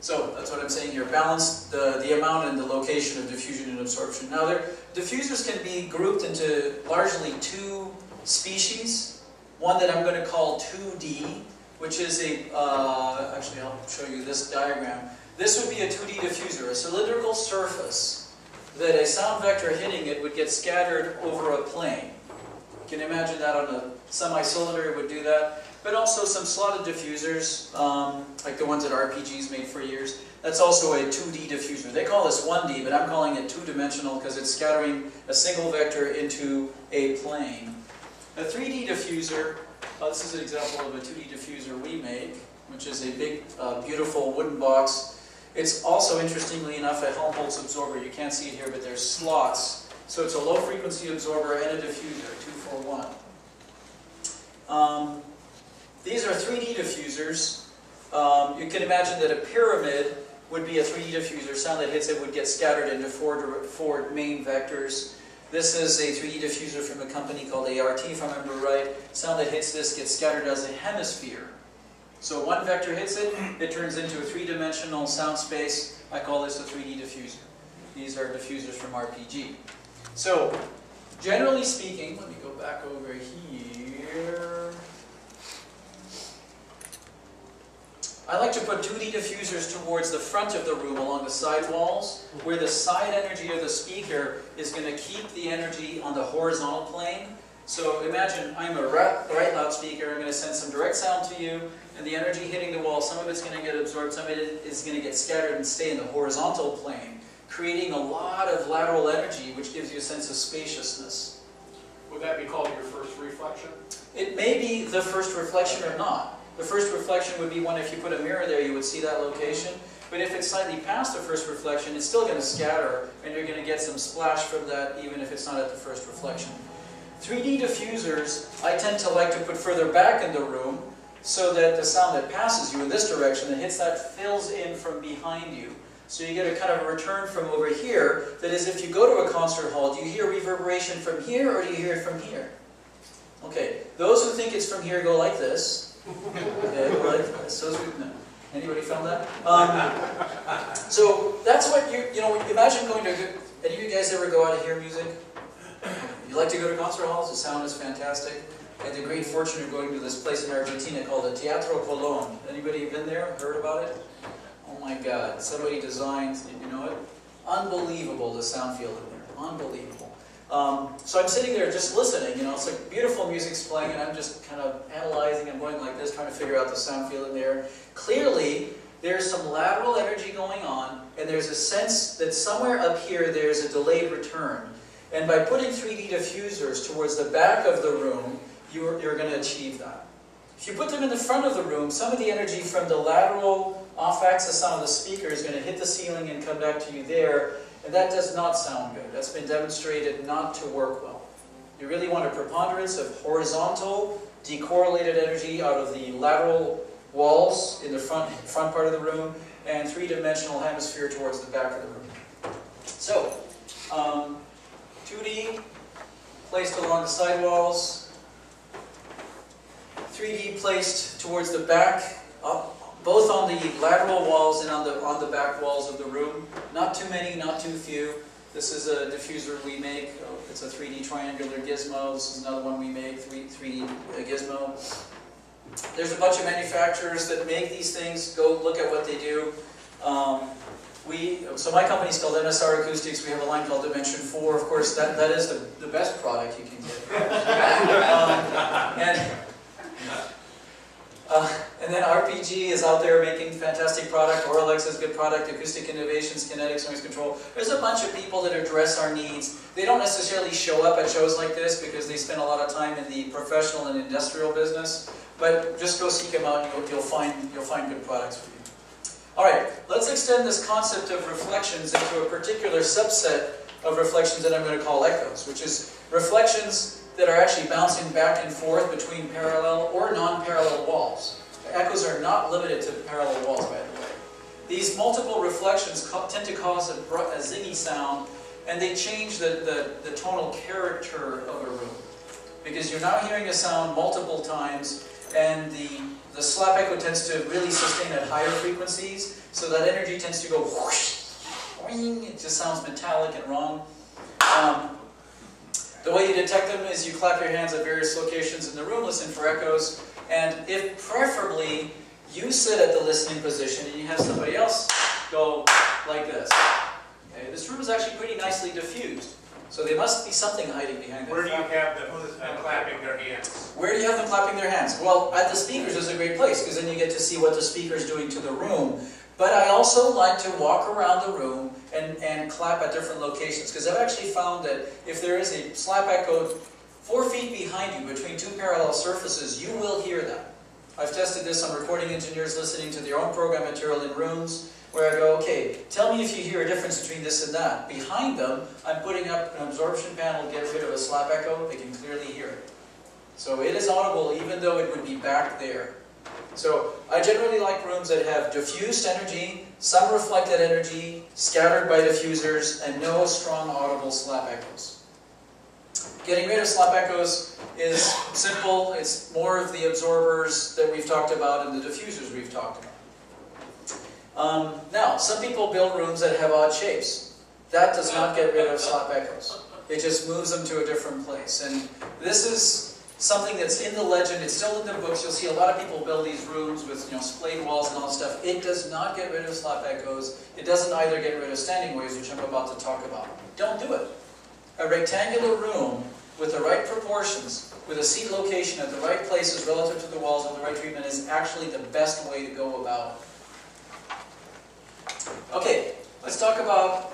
So that's what I'm saying here. Balance the amount and the location of diffusion and absorption. Now, diffusers can be grouped into largely two species. One that I'm going to call 2D, which is actually I'll show you this diagram. This would be a 2D diffuser, a cylindrical surface that a sound vector hitting it would get scattered over a plane. You can imagine that on a semi-cylinder it would do that. But also some slotted diffusers, like the ones that RPG's made for years. That's also a 2D diffuser. They call this 1D, but I'm calling it two-dimensional because it's scattering a single vector into a plane. A 3D diffuser, this is an example of a 2D diffuser we make, which is a big, beautiful wooden box. It's also, interestingly enough, a Helmholtz absorber. You can't see it here, but there's slots. So it's a low-frequency absorber and a diffuser, 2 for 1. These are 3D diffusers. You can imagine that a pyramid would be a 3D diffuser. Sound that hits it would get scattered into four main vectors. This is a 3D diffuser from a company called ART, if I remember right. Sound that hits this gets scattered as a hemisphere. So one vector hits it, it turns into a three-dimensional sound space. I call this a 3D diffuser. These are diffusers from RPG. So, generally speaking, let me go back over here. I like to put 2D diffusers towards the front of the room along the side walls, where the side energy of the speaker is going to keep the energy on the horizontal plane. So imagine I'm a right loudspeaker, I'm going to send some direct sound to you, and the energy hitting the wall, some of it's going to get absorbed, some of it is going to get scattered and stay in the horizontal plane, creating a lot of lateral energy, which gives you a sense of spaciousness. Would that be called your first reflection? It may be the first reflection or not. The first reflection would be one, if you put a mirror there, you would see that location. But if it's slightly past the first reflection, it's still going to scatter, and you're going to get some splash from that, even if it's not at the first reflection. 3D diffusers, I tend to like to put further back in the room, so that the sound that passes you in this direction, that hits that, fills in from behind you. So you get a kind of a return from over here, that is, if you go to a concert hall, do you hear reverberation from here, or do you hear it from here? Okay, those who think it's from here go like this. Okay, like this. No. Anybody found that? So that's what you know, imagine going to, any of you guys ever go out to hear music? You like to go to concert halls, the sound is fantastic. I had the great fortune of going to this place in Argentina called the Teatro Colón. Anybody been there, heard about it? Oh my God, somebody designed, you know it? Unbelievable, the sound field in there, unbelievable. So I'm sitting there just listening, you know, it's like beautiful music's playing and I'm just kind of analyzing and going like this, trying to figure out the sound field in there. Clearly, there's some lateral energy going on and there's a sense that somewhere up here there's a delayed return. And by putting 3D diffusers towards the back of the room, you're going to achieve that. If you put them in the front of the room, some of the energy from the lateral off-axis sound of the speaker is going to hit the ceiling and come back to you there, and that does not sound good. That's been demonstrated not to work well. You really want a preponderance of horizontal, decorrelated energy out of the lateral walls in the front part of the room, and three-dimensional hemisphere towards the back of the room. So, 2D placed along the side walls, 3D placed towards the back, both on the lateral walls and on the back walls of the room. Not too many, not too few. This is a diffuser we make. It's a 3D triangular gizmo. This is another one we make, 3D gizmo. There's a bunch of manufacturers that make these things. Go look at what they do. So my company's called MSR Acoustics. We have a line called Dimension 4. Of course, that is the best product you can get. And then RPG is out there making fantastic product. Auralex is good product. Acoustic Innovations, Kinetics, Noise Control. There's a bunch of people that address our needs. They don't necessarily show up at shows like this because they spend a lot of time in the professional and industrial business. But just go seek them out and you'll find good products for you. All right, let's extend this concept of reflections into a particular subset of reflections that I'm going to call echoes, which is reflections that are actually bouncing back and forth between parallel or non-parallel walls. Echoes are not limited to parallel walls, by the way. These multiple reflections tend to cause a zingy sound, and they change the tonal character of a room. Because you're now hearing a sound multiple times, and the slap echo tends to really sustain at higher frequencies, so that energy tends to go whoosh, wing, it just sounds metallic and wrong. The way you detect them is you clap your hands at various locations in the room, listen for echoes, and if preferably you sit at the listening position and you have somebody else go like this. Okay, this room is actually pretty nicely diffused, so there must be something hiding behind that. Where do you have them clapping their hands? Where do you have them clapping their hands? Well, at the speakers is a great place, because then you get to see what the speaker's doing to the room. But I also like to walk around the room and clap at different locations, because I've actually found that if there is a slap echo 4 feet behind you, between two parallel surfaces, you will hear that. I've tested this on recording engineers listening to their own program material in rooms, where I go, okay, tell me if you hear a difference between this and that. Behind them, I'm putting up an absorption panel to get rid of a slap echo. They can clearly hear it. So it is audible even though it would be back there. So I generally like rooms that have diffused energy, some reflected energy, scattered by diffusers, and no strong audible slap echoes. Getting rid of slap echoes is simple. It's more of the absorbers that we've talked about and the diffusers we've talked about. Now, some people build rooms that have odd shapes. That does not get rid of slap echoes. It just moves them to a different place. And this is something that's in the legend. It's still in the books. You'll see a lot of people build these rooms with splayed walls and all that stuff. It does not get rid of slap echoes. It doesn't either get rid of standing waves, which I'm about to talk about. Don't do it. A rectangular room with the right proportions, with a seat location at the right places relative to the walls and the right treatment is actually the best way to go about it. Okay, let's talk about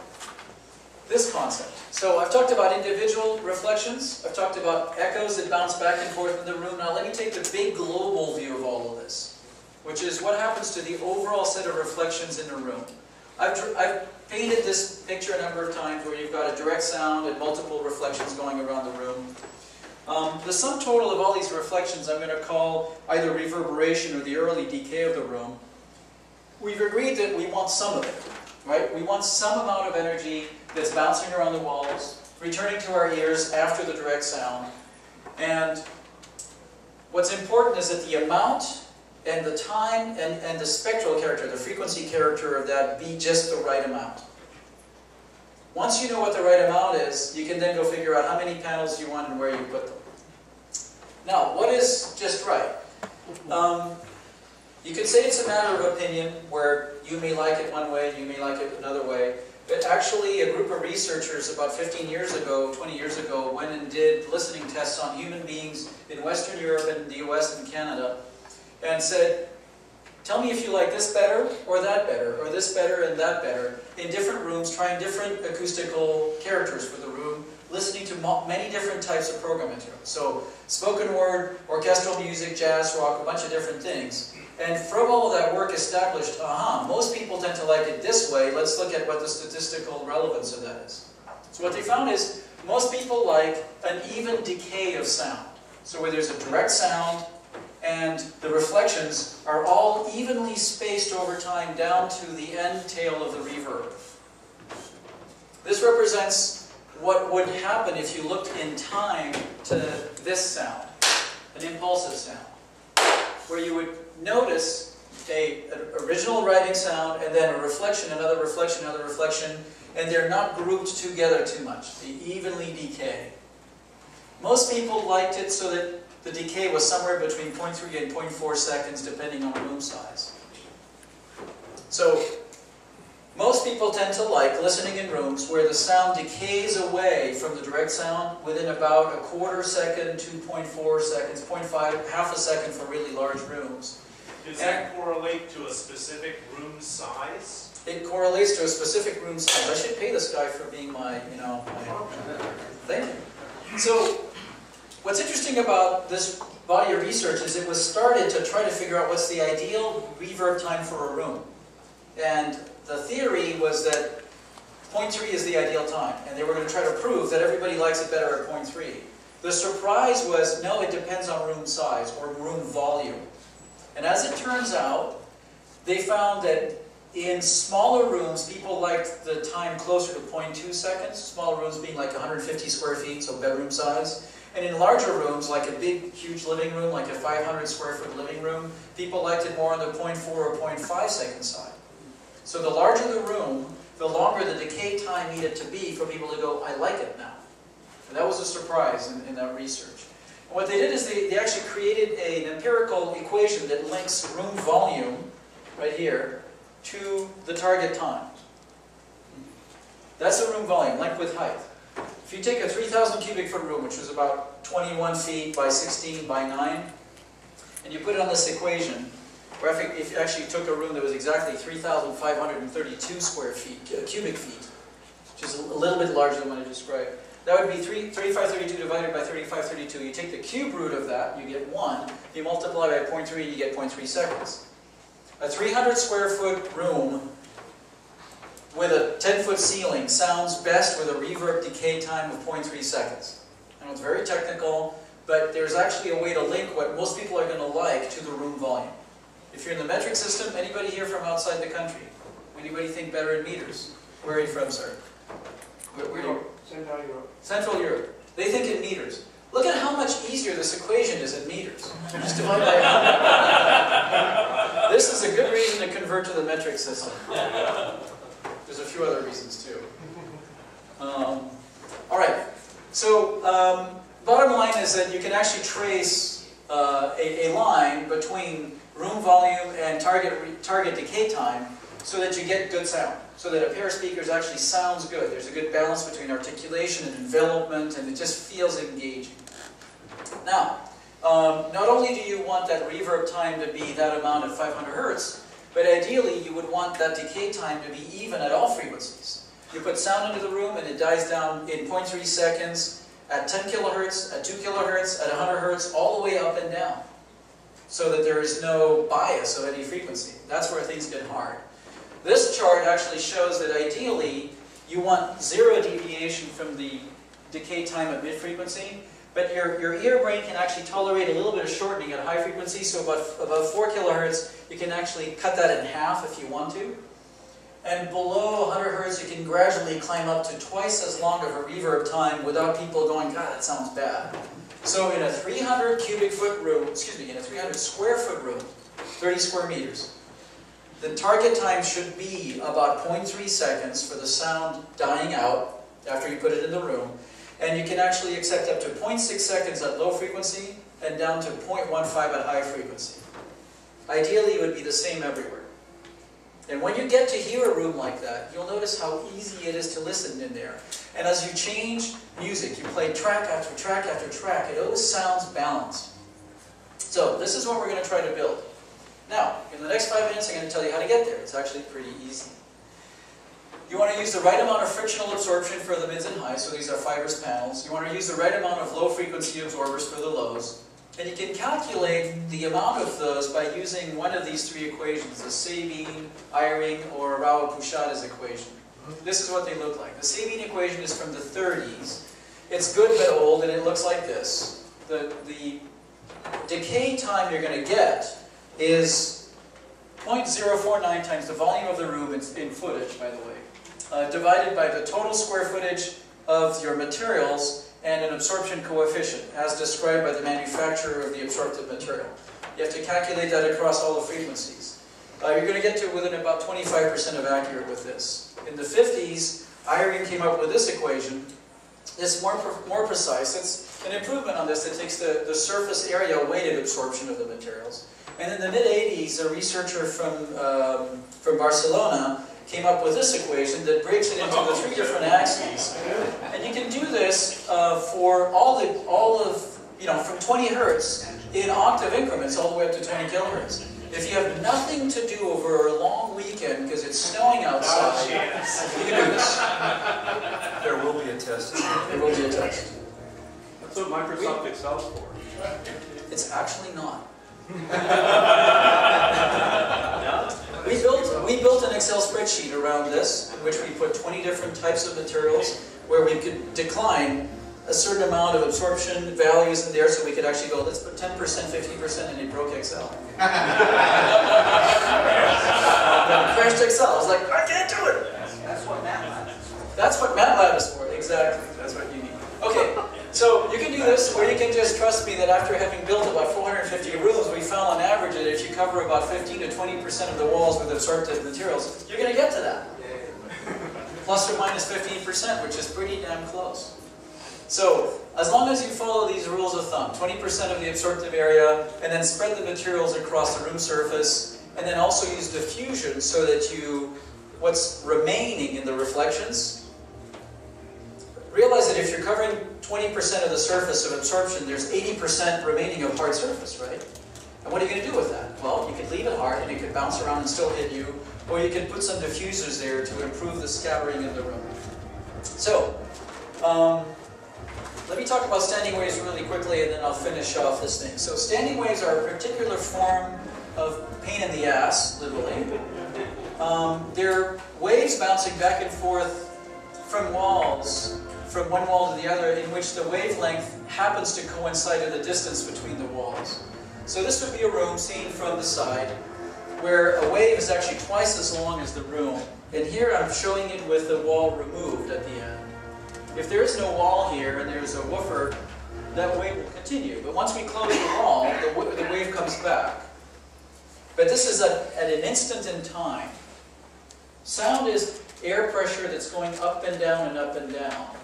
this concept. So I've talked about individual reflections. I've talked about echoes that bounce back and forth in the room. Now let me take the big global view of all of this, which is what happens to the overall set of reflections in a room. I've painted this picture a number of times where you've got a direct sound and multiple reflections going around the room. The sum total of all these reflections I'm going to call either reverberation or the early decay of the room. We've agreed that we want some of it, right? We want some amount of energy that's bouncing around the walls, returning to our ears after the direct sound. And what's important is that the amount and the time and the spectral character, the frequency character of that be just the right amount. Once you know what the right amount is, you can then go figure out how many panels you want and where you put them. Now, what is just right? You could say it's a matter of opinion, where you may like it one way, you may like it another way. But actually, a group of researchers about 15 years ago, 20 years ago, went and did listening tests on human beings in Western Europe and the US and Canada, and said, tell me if you like this better, or this better and that better, in different rooms, trying different acoustical characters for the room, listening to many different types of program material. So, spoken word, orchestral music, jazz, rock, a bunch of different things. And from all of that work established, most people tend to like it this way. Let's look at what the statistical relevance of that is. So what they found is, most people like an even decay of sound. So where there's a direct sound, and the reflections are all evenly spaced over time down to the end tail of the reverb. This represents what would happen if you looked in time to this sound, an impulsive sound, where you would notice an original writing sound and then a reflection, another reflection, another reflection, and they're not grouped together too much. They evenly decay. Most people liked it so that the decay was somewhere between 0.3 and 0.4 seconds depending on room size. So most people tend to like listening in rooms where the sound decays away from the direct sound within about a quarter second, 2.4 seconds, 0.5, half a second for really large rooms. Does that correlate to a specific room size? It correlates to a specific room size. I should pay this guy for being my, thank you. So, what's interesting about this body of research is it was started to try to figure out what's the ideal reverb time for a room. And the theory was that 0.3 is the ideal time, and they were going to try to prove that everybody likes it better at 0.3. The surprise was, no, it depends on room size or room volume. And as it turns out, they found that in smaller rooms, people liked the time closer to 0.2 seconds, smaller rooms being like 150 square feet, so bedroom size. And in larger rooms, like a big, huge living room, like a 500 square foot living room, people liked it more on the 0.4 or 0.5 second side. So the larger the room, the longer the decay time needed to be for people to go, I like it now. And that was a surprise in that research. And what they did is they actually created an empirical equation that links room volume, right here, to the target time. That's the room volume, length with height. If you take a 3,000 cubic foot room, which was about 21 feet by 16 by 9, and you put it on this equation, where if you actually took a room that was exactly 3,532 square feet, cubic feet, which is a little bit larger than what I described, that would be 3532 divided by 3532. You take the cube root of that, you get 1. You multiply by 0.3, you get 0.3 seconds. A 300 square foot room with a 10-foot ceiling sounds best with a reverb decay time of 0.3 seconds. I know it's very technical, but there's actually a way to link what most people are going to like to the room volume. If you're in the metric system, anybody here from outside the country? Anybody think better in meters? Where are you from, sir? Where are you? Central Europe. Central Europe. They think in meters. Look at how much easier this equation is in meters. Just divide by 100. This is a good reason to convert to the metric system. There's a few other reasons too. All right. So bottom line is that you can actually trace a line between room volume and target decay time so that you get good sound. So that a pair of speakers actually sounds good. There's a good balance between articulation and envelopment, and it just feels engaging. Now, not only do you want that reverb time to be that amount at 500 hertz, but ideally you would want that decay time to be even at all frequencies. You put sound into the room and it dies down in 0.3 seconds at 10 kilohertz, at 2 kilohertz, at 100 hertz, all the way up and down, so that there is no bias of any frequency. That's where things get hard. This chart actually shows that ideally you want 0 deviation from the decay time at mid-frequency, but your ear brain can actually tolerate a little bit of shortening at high frequency, so above 4 kilohertz you can actually cut that in half if you want to. And below 100 hertz you can gradually climb up to twice as long of a reverb time without people going, God, that sounds bad. So in a 300 cubic foot room, in a 300 square foot room, 30 square meters, the target time should be about 0.3 seconds for the sound dying out after you put it in the room. And you can actually accept up to 0.6 seconds at low frequency and down to 0.15 at high frequency. Ideally, it would be the same everywhere. And when you get to hear a room like that, you'll notice how easy it is to listen in there. And as you change music, you play track after track after track, it always sounds balanced. So this is what we're going to try to build. Now, in the next 5 minutes, I'm going to tell you how to get there. It's actually pretty easy. You want to use the right amount of frictional absorption for the mids and highs, so these are fibrous panels. You want to use the right amount of low-frequency absorbers for the lows. And you can calculate the amount of those by using one of these 3 equations, the Sabine, Eyring, or Rao-Pouchada's equation. This is what they look like. The Sabine equation is from the 30s. It's good but old, and it looks like this. The decay time you're going to get is 0.049 times the volume of the room in footage, by the way, divided by the total square footage of your materials and an absorption coefficient, as described by the manufacturer of the absorptive material. You have to calculate that across all the frequencies. You're going to get to within about 25% of accurate with this. In the 50s, Eyring came up with this equation. It's more precise. It's an improvement on this that takes the surface area weighted absorption of the materials. And in the mid-80s, a researcher from Barcelona came up with this equation that breaks it into the 3 different axes. And you can do this for from 20 hertz in octave increments all the way up to 20 kilohertz. If you have nothing to do over a long weekend because it's snowing outside, you can do this. There will be a test. There will be a test. That's what Microsoft Excel's for. It's actually not. We built an Excel spreadsheet around this, in which we put 20 different types of materials, where we could decline a certain amount of absorption values in there, so we could actually go, let's put 10%, 50%, and it broke Excel. Crashed Excel. I was like, I can't do it. That's what MATLAB is for. That's what MATLAB is for, exactly. That's what you need. Okay, so you can do this, or you can just trust me that after having built about 450 rooms, we found on average that if you cover about 15 to 20% of the walls with absorptive materials, you're going to get to that. Plus or minus 15%, which is pretty damn close. So, as long as you follow these rules of thumb, 20% of the absorptive area, and then spread the materials across the room surface, and then also use diffusion so that what's remaining in the reflections realize that if you're covering 20% of the surface of absorption, there's 80% remaining of hard surface, right? And what are you going to do with that? Well, you could leave it hard and it could bounce around and still hit you, or you could put some diffusers there to improve the scattering in the room. So, let me talk about standing waves really quickly and then I'll finish off this thing. So standing waves are a particular form of pain in the ass, literally. They're waves bouncing back and forth from walls, from one wall to the other, in which the wavelength happens to coincide in the distance between the walls. So this would be a room seen from the side, where a wave is actually twice as long as the room. And here I'm showing it with the wall removed at the end. If there is no wall here and there's a woofer, that wave will continue. But once we close the wall, the wave comes back. But this is at an instant in time. Sound is air pressure that's going up and down and up and down.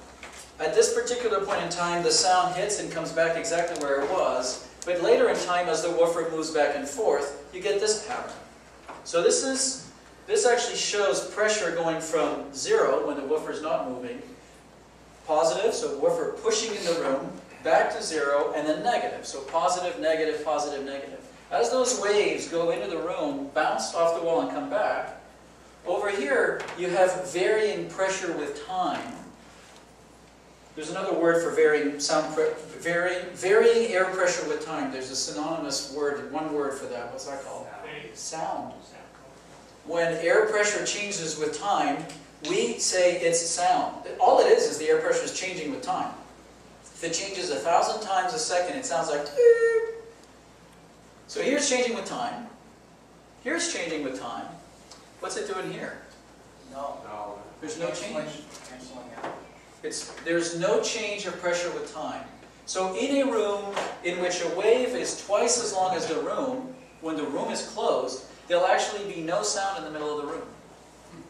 At this particular point in time, the sound hits and comes back exactly where it was. But later in time, as the woofer moves back and forth, you get this pattern. So this actually shows pressure going from 0 when the woofer is not moving, positive, so woofer pushing in the room, back to 0, and then negative. So positive, negative, positive, negative. As those waves go into the room, bounce off the wall and come back, over here you have varying pressure with time. There's another word for varying varying air pressure with time. There's a synonymous word, one word for that. What's that called? Sound. When air pressure changes with time, we say it's sound. All it is the air pressure is changing with time. If it changes 1,000 times a second, it sounds like doo. So here's changing with time. Here's changing with time. What's it doing here? No. There's no change. Canceling out. There's no change of pressure with time. So in a room in which a wave is twice as long as the room, when the room is closed, there'll actually be no sound in the middle of the room.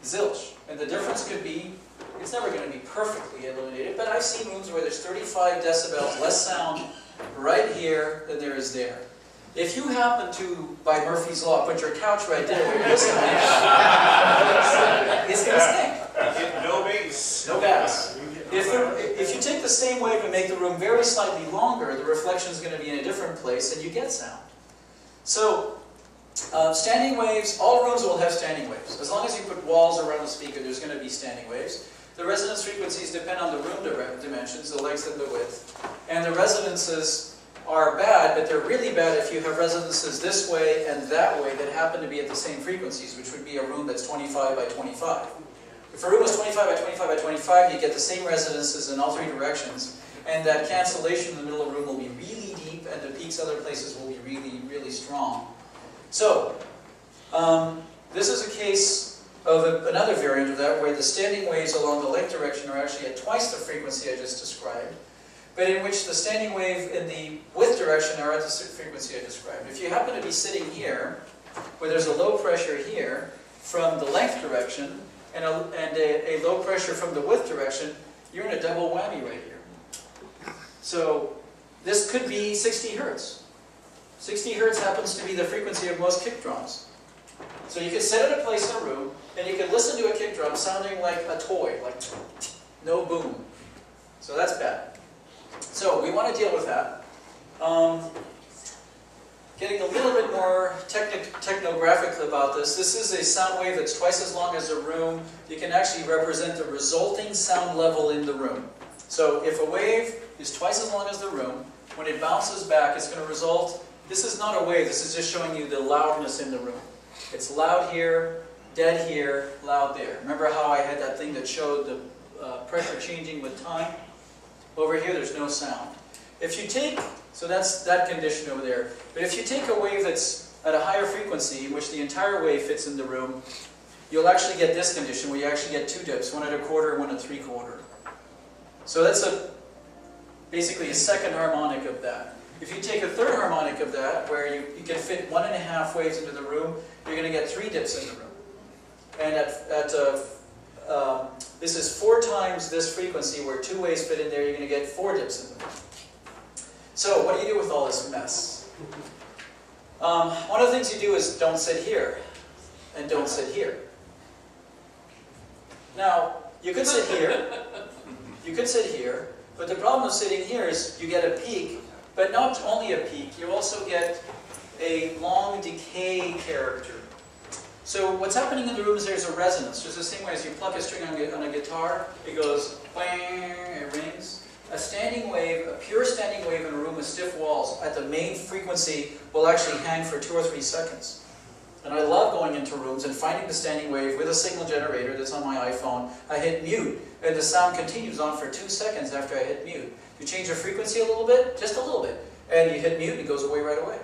Zilch. And the difference could be, it's never going to be perfectly illuminated, but I've seen rooms where there's 35 decibels less sound right here than there is there. If you happen to, by Murphy's Law, put your couch right there where you're listening, it's going to stink. No bass. No bass. If you take the same wave and make the room very slightly longer, the reflection is going to be in a different place and you get sound. So, standing waves, all rooms will have standing waves. As long as you put walls around the speaker, there's going to be standing waves. The resonance frequencies depend on the room dimensions, the length and the width. And the resonances are bad, but they're really bad if you have resonances this way and that way that happen to be at the same frequencies, which would be a room that's 25 by 25. If a room is 25 by 25 by 25, you get the same resonances in all three directions, and that cancellation in the middle of the room will be really deep, and the peaks other places will be really, really strong. So, this is a case of another variant of that, where the standing waves along the length direction are actually at twice the frequency I just described, but in which the standing wave in the width direction are at the frequency I described. If you happen to be sitting here, where there's a low pressure here from the length direction, and a low pressure from the width direction, you're in a double whammy right here. So this could be 60 hertz. 60 hertz happens to be the frequency of most kick drums. So you could sit at a place in a room, and you could listen to a kick drum sounding like a toy, like no boom. So that's bad. So we want to deal with that. Getting a little bit more technographic about this. This is a sound wave that's twice as long as the room. You can actually represent the resulting sound level in the room. So if a wave is twice as long as the room, when it bounces back, it's going to result. This is not a wave, this is just showing you the loudness in the room. It's loud here, dead here, loud there. Remember how I had that thing that showed the pressure changing with time? Over here, there's no sound. If you take, so that's that condition over there. But if you take a wave that's at a higher frequency, in which the entire wave fits in the room, you'll actually get this condition where you actually get two dips, one at a quarter and one at 3/4. So that's basically a second harmonic of that. If you take a third harmonic of that, where you can fit 1.5 waves into the room, you're going to get 3 dips in the room. And this is 4 times this frequency, where 2 waves fit in there, you're going to get 4 dips in the room. So what do you do with all this mess? One of the things you do is don't sit here, and don't sit here. Now, you could sit here. You could sit here, but the problem of sitting here is you get a peak, but not only a peak, you also get a long decay character. So what's happening in the room is there's a resonance, just the same way as you pluck a string on a guitar, it goes bang, it rings. A standing wave, a pure standing wave in a room with stiff walls at the main frequency will actually hang for 2 or 3 seconds. And I love going into rooms and finding the standing wave with a signal generator that's on my iPhone. I hit mute, and the sound continues on for 2 seconds after I hit mute. You change the frequency a little bit, just a little bit, and you hit mute and it goes away right away.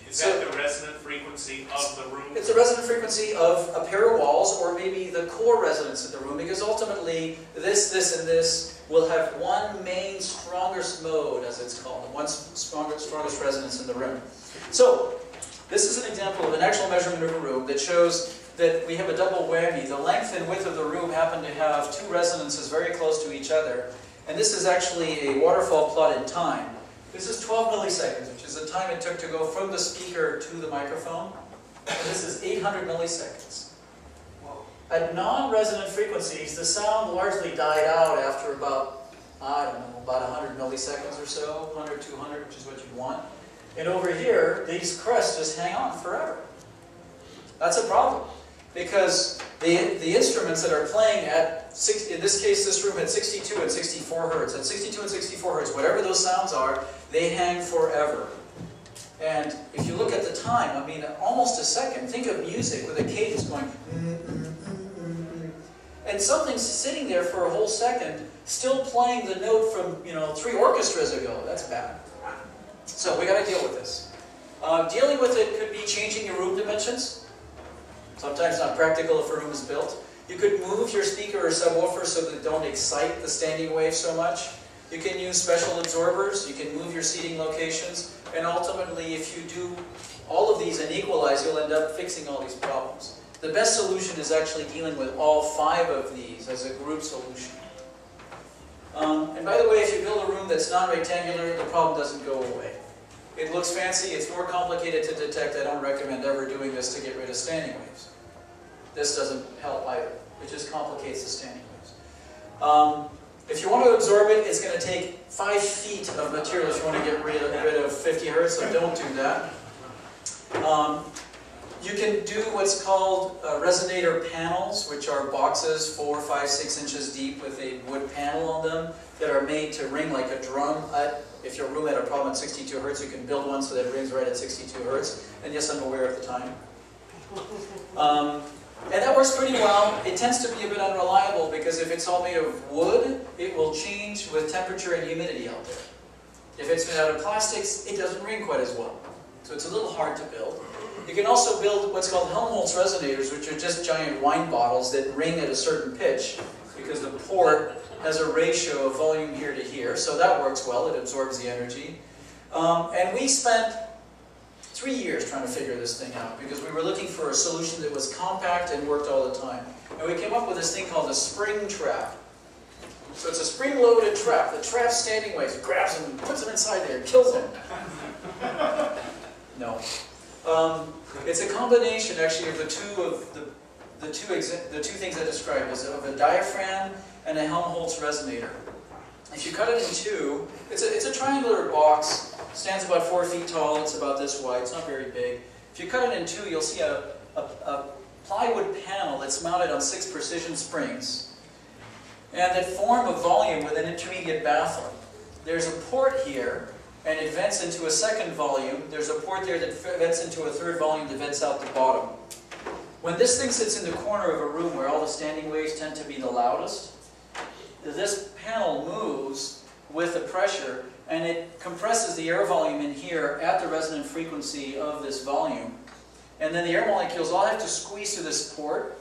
Is that the resonant frequency of the room? It's the resonant frequency of a pair of walls, or maybe the core resonance of the room, because ultimately this, and this will have one main strongest mode, as it's called, one strongest resonance in the room. So, this is an example of an actual measurement of a room that shows that we have a double whammy. The length and width of the room happen to have 2 resonances very close to each other, and this is actually a waterfall plot in time. This is 12 milliseconds, which is the time it took to go from the speaker to the microphone. And this is 800 milliseconds. At non-resonant frequencies, the sound largely died out after about, I don't know, about 100 milliseconds or so, 100, 200, which is what you want. And over here, these crests just hang on forever. That's a problem, because the instruments that are playing at, in this case, this room at 62 and 64 hertz. At 62 and 64 hertz, whatever those sounds are, they hang forever. And if you look at the time, I mean, almost a second. Think of music with a cadence going, and something's sitting there for a whole second, still playing the note from, 3 orchestras ago. That's bad. So we got to deal with this. Dealing with it could be changing your room dimensions. Sometimes not practical if a room is built. You could move your speaker or subwoofer so that they don't excite the standing wave so much. You can use special absorbers. You can move your seating locations. And ultimately, if you do all of these and equalize, you'll end up fixing all these problems. The best solution is actually dealing with all 5 of these as a group solution. And by the way, if you build a room that's non-rectangular, the problem doesn't go away. It looks fancy, it's more complicated to detect. I don't recommend ever doing this to get rid of standing waves. This doesn't help either. It just complicates the standing waves. If you want to absorb it, it's going to take 5 feet of material if you want to get rid of 50 hertz, so don't do that. You can do what's called resonator panels, which are boxes 4, 5, 6 inches deep with a wood panel on them that are made to ring like a drum. If your room had a problem at 62 hertz, you can build one so that it rings right at 62 hertz. And yes, I'm aware of the time. And that works pretty well. It tends to be a bit unreliable because if it's all made of wood, it will change with temperature and humidity out there. If it's made out of plastics, it doesn't ring quite as well. So it's a little hard to build. You can also build what's called Helmholtz resonators, which are just giant wine bottles that ring at a certain pitch because the port has a ratio of volume here to here. So that works well. It absorbs the energy. And we spent 3 years trying to figure this thing out because we were looking for a solution that was compact and worked all the time. And we came up with this thing called a spring trap. So it's a spring-loaded trap that traps standing waves, grabs them, puts them inside there, kills them. No. It's a combination, actually, of the two things I described, is of a diaphragm and a Helmholtz resonator. If you cut it in 2, it's a triangular box, stands about 4 feet tall, it's about this wide, it's not very big. If you cut it in 2, you'll see a plywood panel that's mounted on 6 precision springs, and that form a volume with an intermediate baffle. There's a port here, and it vents into a second volume. There's a port there that vents into a third volume that vents out the bottom. When this thing sits in the corner of a room where all the standing waves tend to be the loudest, this panel moves with the pressure, and it compresses the air volume in here at the resonant frequency of this volume. And then the air molecules all have to squeeze through this port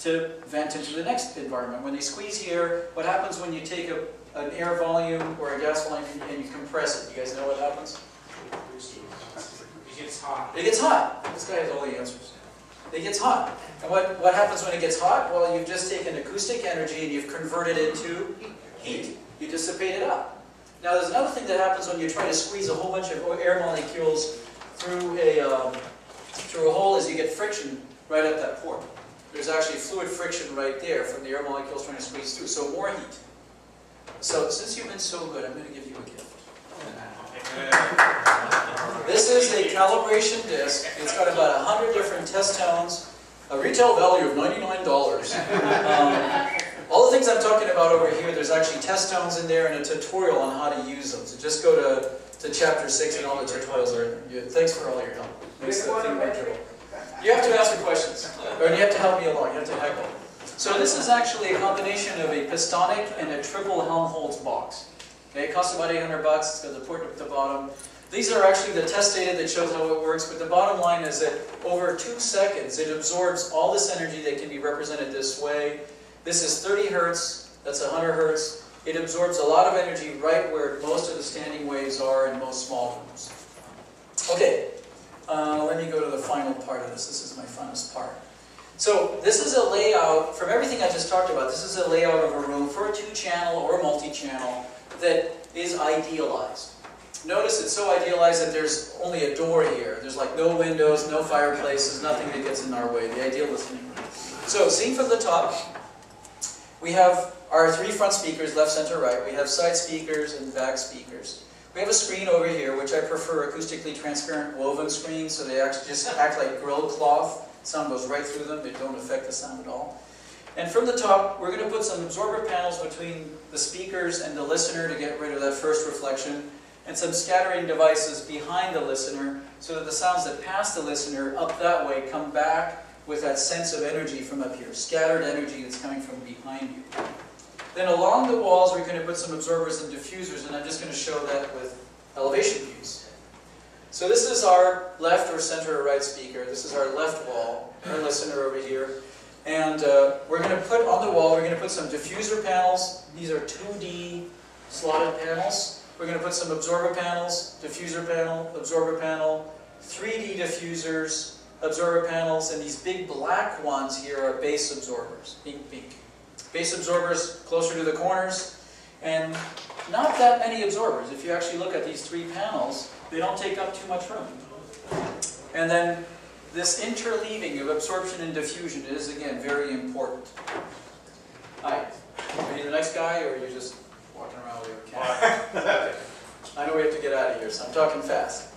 to vent into the next environment. When they squeeze here, what happens when you take an air volume or a gas volume and you compress it? You guys know what happens? It gets hot. It gets hot. This guy has all the answers. It gets hot. And what happens when it gets hot? Well, you've just taken acoustic energy and you've converted it into heat. You dissipate it out. Now, there's another thing that happens when you try to squeeze a whole bunch of air molecules through a hole is you get friction right at that port. There's actually fluid friction right there from the air molecules trying to squeeze through, so more heat. So since you've been so good, I'm going to give you a gift. This is a calibration disc. It's got about 100 different test tones, a retail value of $99. All the things I'm talking about over here, there's actually test tones in there and a tutorial on how to use them. So just go to chapter 6 and all the tutorials are there. Thanks for all your help. Makes the thing more trouble. You have to ask me questions, or you have to help me along. You have to heckle. So this is actually a combination of a Pistonic and a triple Helmholtz box. Okay, it costs about $800. It's got the port at the bottom. These are actually the test data that shows how it works, but the bottom line is that over 2 seconds, it absorbs all this energy that can be represented this way. This is 30 hertz, that's 100 hertz. It absorbs a lot of energy right where most of the standing waves are in most small rooms. Okay, let me go to the final part of this. This is my funnest part. So this is a layout, from everything I just talked about, this is a layout of a room for a 2-channel or multi-channel that is idealized. Notice it's so idealized that there's only a door here. There's like no windows, no fireplaces, nothing that gets in our way. The ideal listening room. So seen from the top, we have our 3 front speakers, left, center, right. We have side speakers and back speakers. We have a screen over here, which I prefer acoustically transparent woven screens, so they actually just act like grill cloth. Sound goes right through them. They don't affect the sound at all. And from the top, we're going to put some absorber panels between the speakers and the listener to get rid of that first reflection, and some scattering devices behind the listener so that the sounds that pass the listener up that way come back with that sense of energy from up here, scattered energy that's coming from behind you. Then along the walls, we're going to put some absorbers and diffusers, and I'm just going to show that with elevation views. So this is our left or center or right speaker. This is our left wall, our listener over here. And we're going to put on the wall, we're going to put some diffuser panels. These are 2D slotted panels. We're going to put some absorber panels, diffuser panel, absorber panel, 3D diffusers, absorber panels, and these big black ones here are base absorbers, pink, pink. Base absorbers closer to the corners, and not that many absorbers. If you actually look at these 3 panels, they don't take up too much room. And then this interleaving of absorption and diffusion is, again, very important. Hi. Are you the next guy, or are you just walking around with your camera? I know we have to get out of here, so I'm talking fast.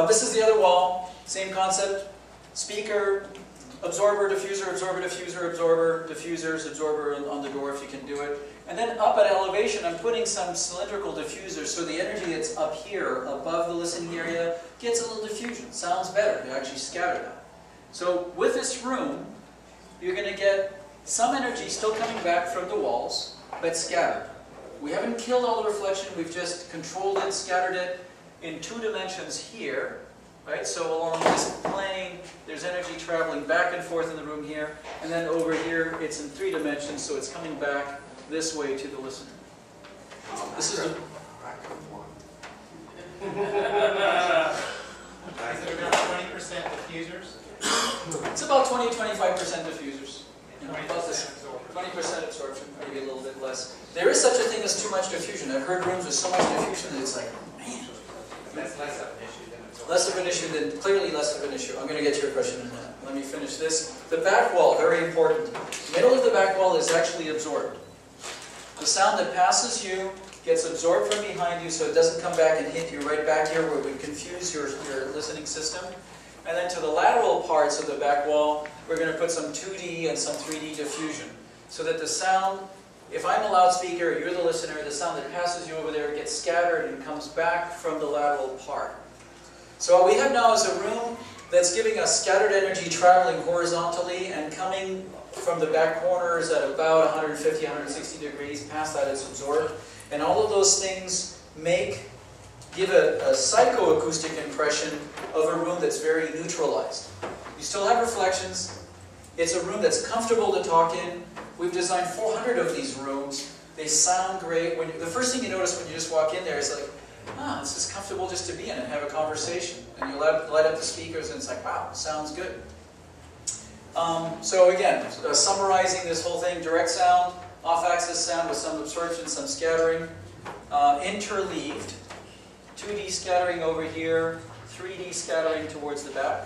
This is the other wall. Same concept. Speaker, absorber, diffuser, absorber, diffuser, absorber, diffusers, absorber on the door if you can do it. And then up at elevation, I'm putting some cylindrical diffusers so the energy that's up here above the listening area gets a little diffusion. Sounds better. You actually scatter that. So with this room, you're going to get some energy still coming back from the walls, but scattered. We haven't killed all the reflection, we've just controlled it, scattered it in 2 dimensions here. Right? So along this plane, there's energy traveling back and forth in the room here, and then over here, it's in 3 dimensions, so it's coming back this way to the listener. This is a... Is it about 20% diffusers? It's about 20-25% diffusers. You know, about this 20% absorption, maybe a little bit less. There is such a thing as too much diffusion. I've heard rooms with so much diffusion that it's like, man. That's less of an issue than absorption. Less of an issue than, clearly less of an issue. I'm going to get to your question in a minute. Let me finish this. The back wall, very important. Middle of the back wall is actually absorbed. The sound that passes you gets absorbed from behind you so it doesn't come back and hit you right back here where it would confuse your listening system. And then to the lateral parts of the back wall, we're going to put some 2D and some 3D diffusion. So that the sound, if I'm a loudspeaker, you're the listener, the sound that passes you over there gets scattered and comes back from the lateral part. So what we have now is a room that's giving us scattered energy traveling horizontally and coming from the back corners at about 150, 160 degrees. Past that, it's absorbed. And all of those things give a psychoacoustic impression of a room that's very neutralized. You still have reflections. It's a room that's comfortable to talk in. We've designed 400 of these rooms. They sound great. The first thing you notice when you just walk in there is like, this is comfortable just to be in and have a conversation. And you light up the speakers and it's like, wow, sounds good. So again, summarizing this whole thing, direct sound, off-axis sound with some absorption, some scattering, interleaved, 2D scattering over here, 3D scattering towards the back.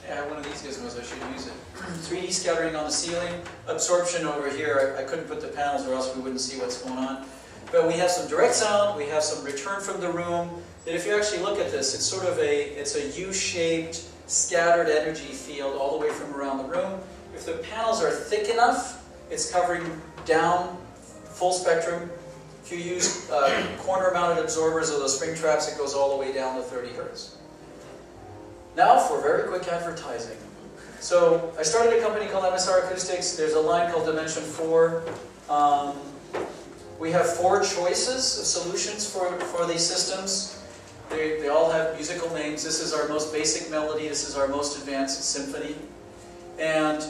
I have one of these gizmos, I should use it. 3D scattering on the ceiling, absorption over here. I couldn't put the panels or else we wouldn't see what's going on. But we have some direct sound, we have some return from the room. And if you actually look at this, it's sort of it's a U-shaped, scattered energy field all the way from around the room. If the panels are thick enough, it's covering down full spectrum. If you use corner-mounted absorbers or those spring traps, it goes all the way down to 30 Hertz. Now for very quick advertising. So I started a company called MSR Acoustics. There's a line called Dimension 4. We have 4 choices of solutions for these systems. They all have musical names. This is our most basic melody. This is our most advanced symphony. And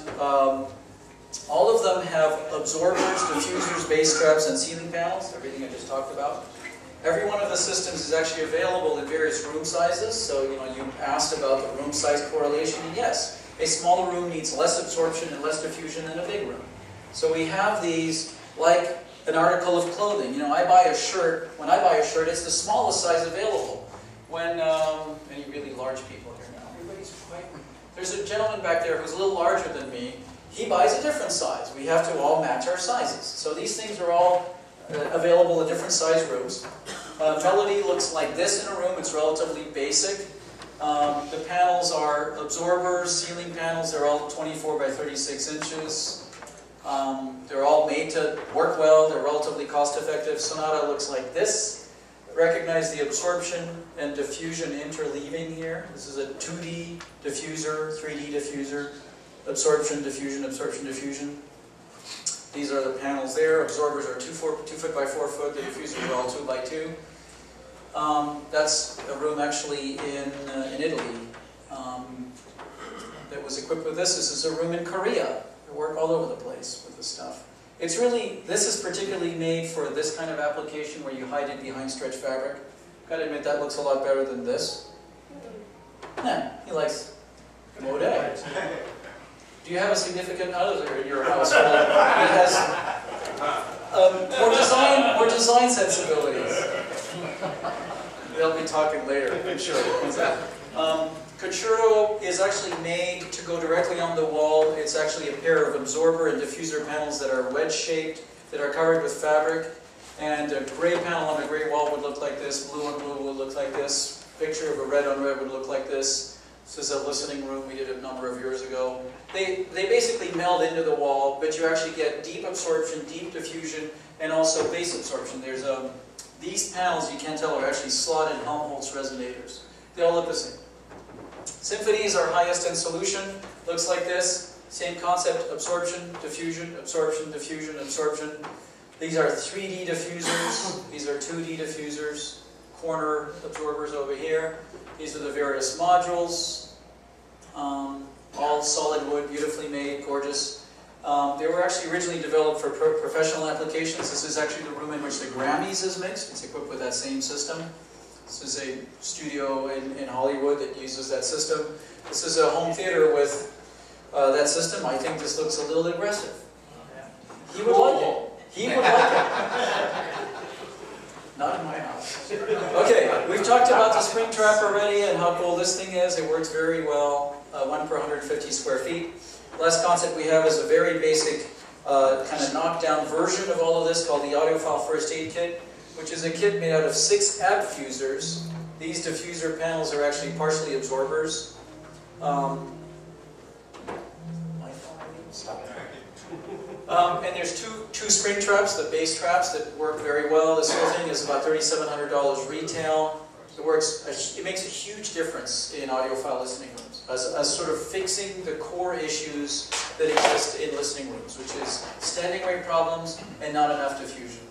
all of them have absorbers, diffusers, bass traps, and ceiling panels, everything I just talked about. Every one of the systems is actually available in various room sizes. So, you asked about the room size correlation. And yes, a smaller room needs less absorption and less diffusion than a big room. So we have these like an article of clothing. I buy a shirt. When I buy a shirt, it's the smallest size available. When, any really large people here now? Everybody's quite... There's a gentleman back there who's a little larger than me. He buys a different size. We have to all match our sizes. So these things are all available in different size rooms. Melody looks like this in a room. It's relatively basic. The panels are absorbers, ceiling panels. They're all 24 by 36 inches. They're all made to work well. They're relatively cost effective. Sonata looks like this. Recognize the absorption and diffusion interleaving here. This is a 2D diffuser, 3D diffuser. Absorption, diffusion, absorption, diffusion. These are the panels there. Absorbers are 2 foot by 4 foot. The diffusers are all 2 by 2. That's a room actually in Italy that was equipped with this. This is a room in Korea. They work all over the place with this stuff. It's really, this is particularly made for this kind of application where you hide it behind stretch fabric. Gotta admit that looks a lot better than this. Yeah, he likes mode. Do you have a significant other in your household? He has more design sensibilities. They'll be talking later, I'm sure. Concerto is actually made to go directly on the wall. It's actually a pair of absorber and diffuser panels that are wedge-shaped, that are covered with fabric. And a gray panel on a gray wall would look like this. Blue on blue would look like this. Picture of a red on red would look like this. This is a listening room we did a number of years ago. They basically meld into the wall, but you actually get deep absorption, deep diffusion, and also bass absorption. There's these panels, you can tell, are actually slotted Helmholtz resonators. They all look the same. Symphony is our highest end solution. Looks like this. Same concept, absorption, diffusion, absorption, diffusion, absorption. These are 3D diffusers. These are 2D diffusers. Corner absorbers over here. These are the various modules. All solid wood, beautifully made, gorgeous. They were actually originally developed for professional applications. This is actually the room in which the Grammys is mixed. It's equipped with that same system. This is a studio in Hollywood that uses that system. This is a home theater with that system. I think this looks a little aggressive. He would like it. He would like it. Not in my house. Okay, we've talked about the spring trap already and how cool this thing is. It works very well, 1 per 150 square feet. Last concept we have is a very basic kind of knockdown version of all of this called the Audiophile First Aid Kit, which is a kit made out of 6 abfusers. These diffuser panels are actually partially absorbers. And there's two spring traps, the bass traps, that work very well. This whole thing is about $3,700 retail. It makes a huge difference in audiophile listening rooms, as sort of fixing the core issues that exist in listening rooms, which is standing rate problems and not enough diffusion.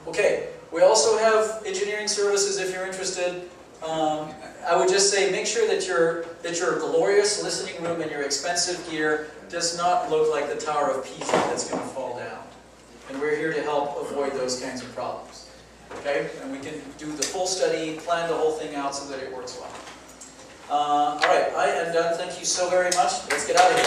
Okay, we also have engineering services if you're interested. I would just say make sure that your glorious listening room and your expensive gear does not look like the Tower of Pisa that's going to fall down. And we're here to help avoid those kinds of problems. Okay? And we can do the full study, plan the whole thing out so that it works well. All right, I am done. Thank you so very much. Let's get out of here.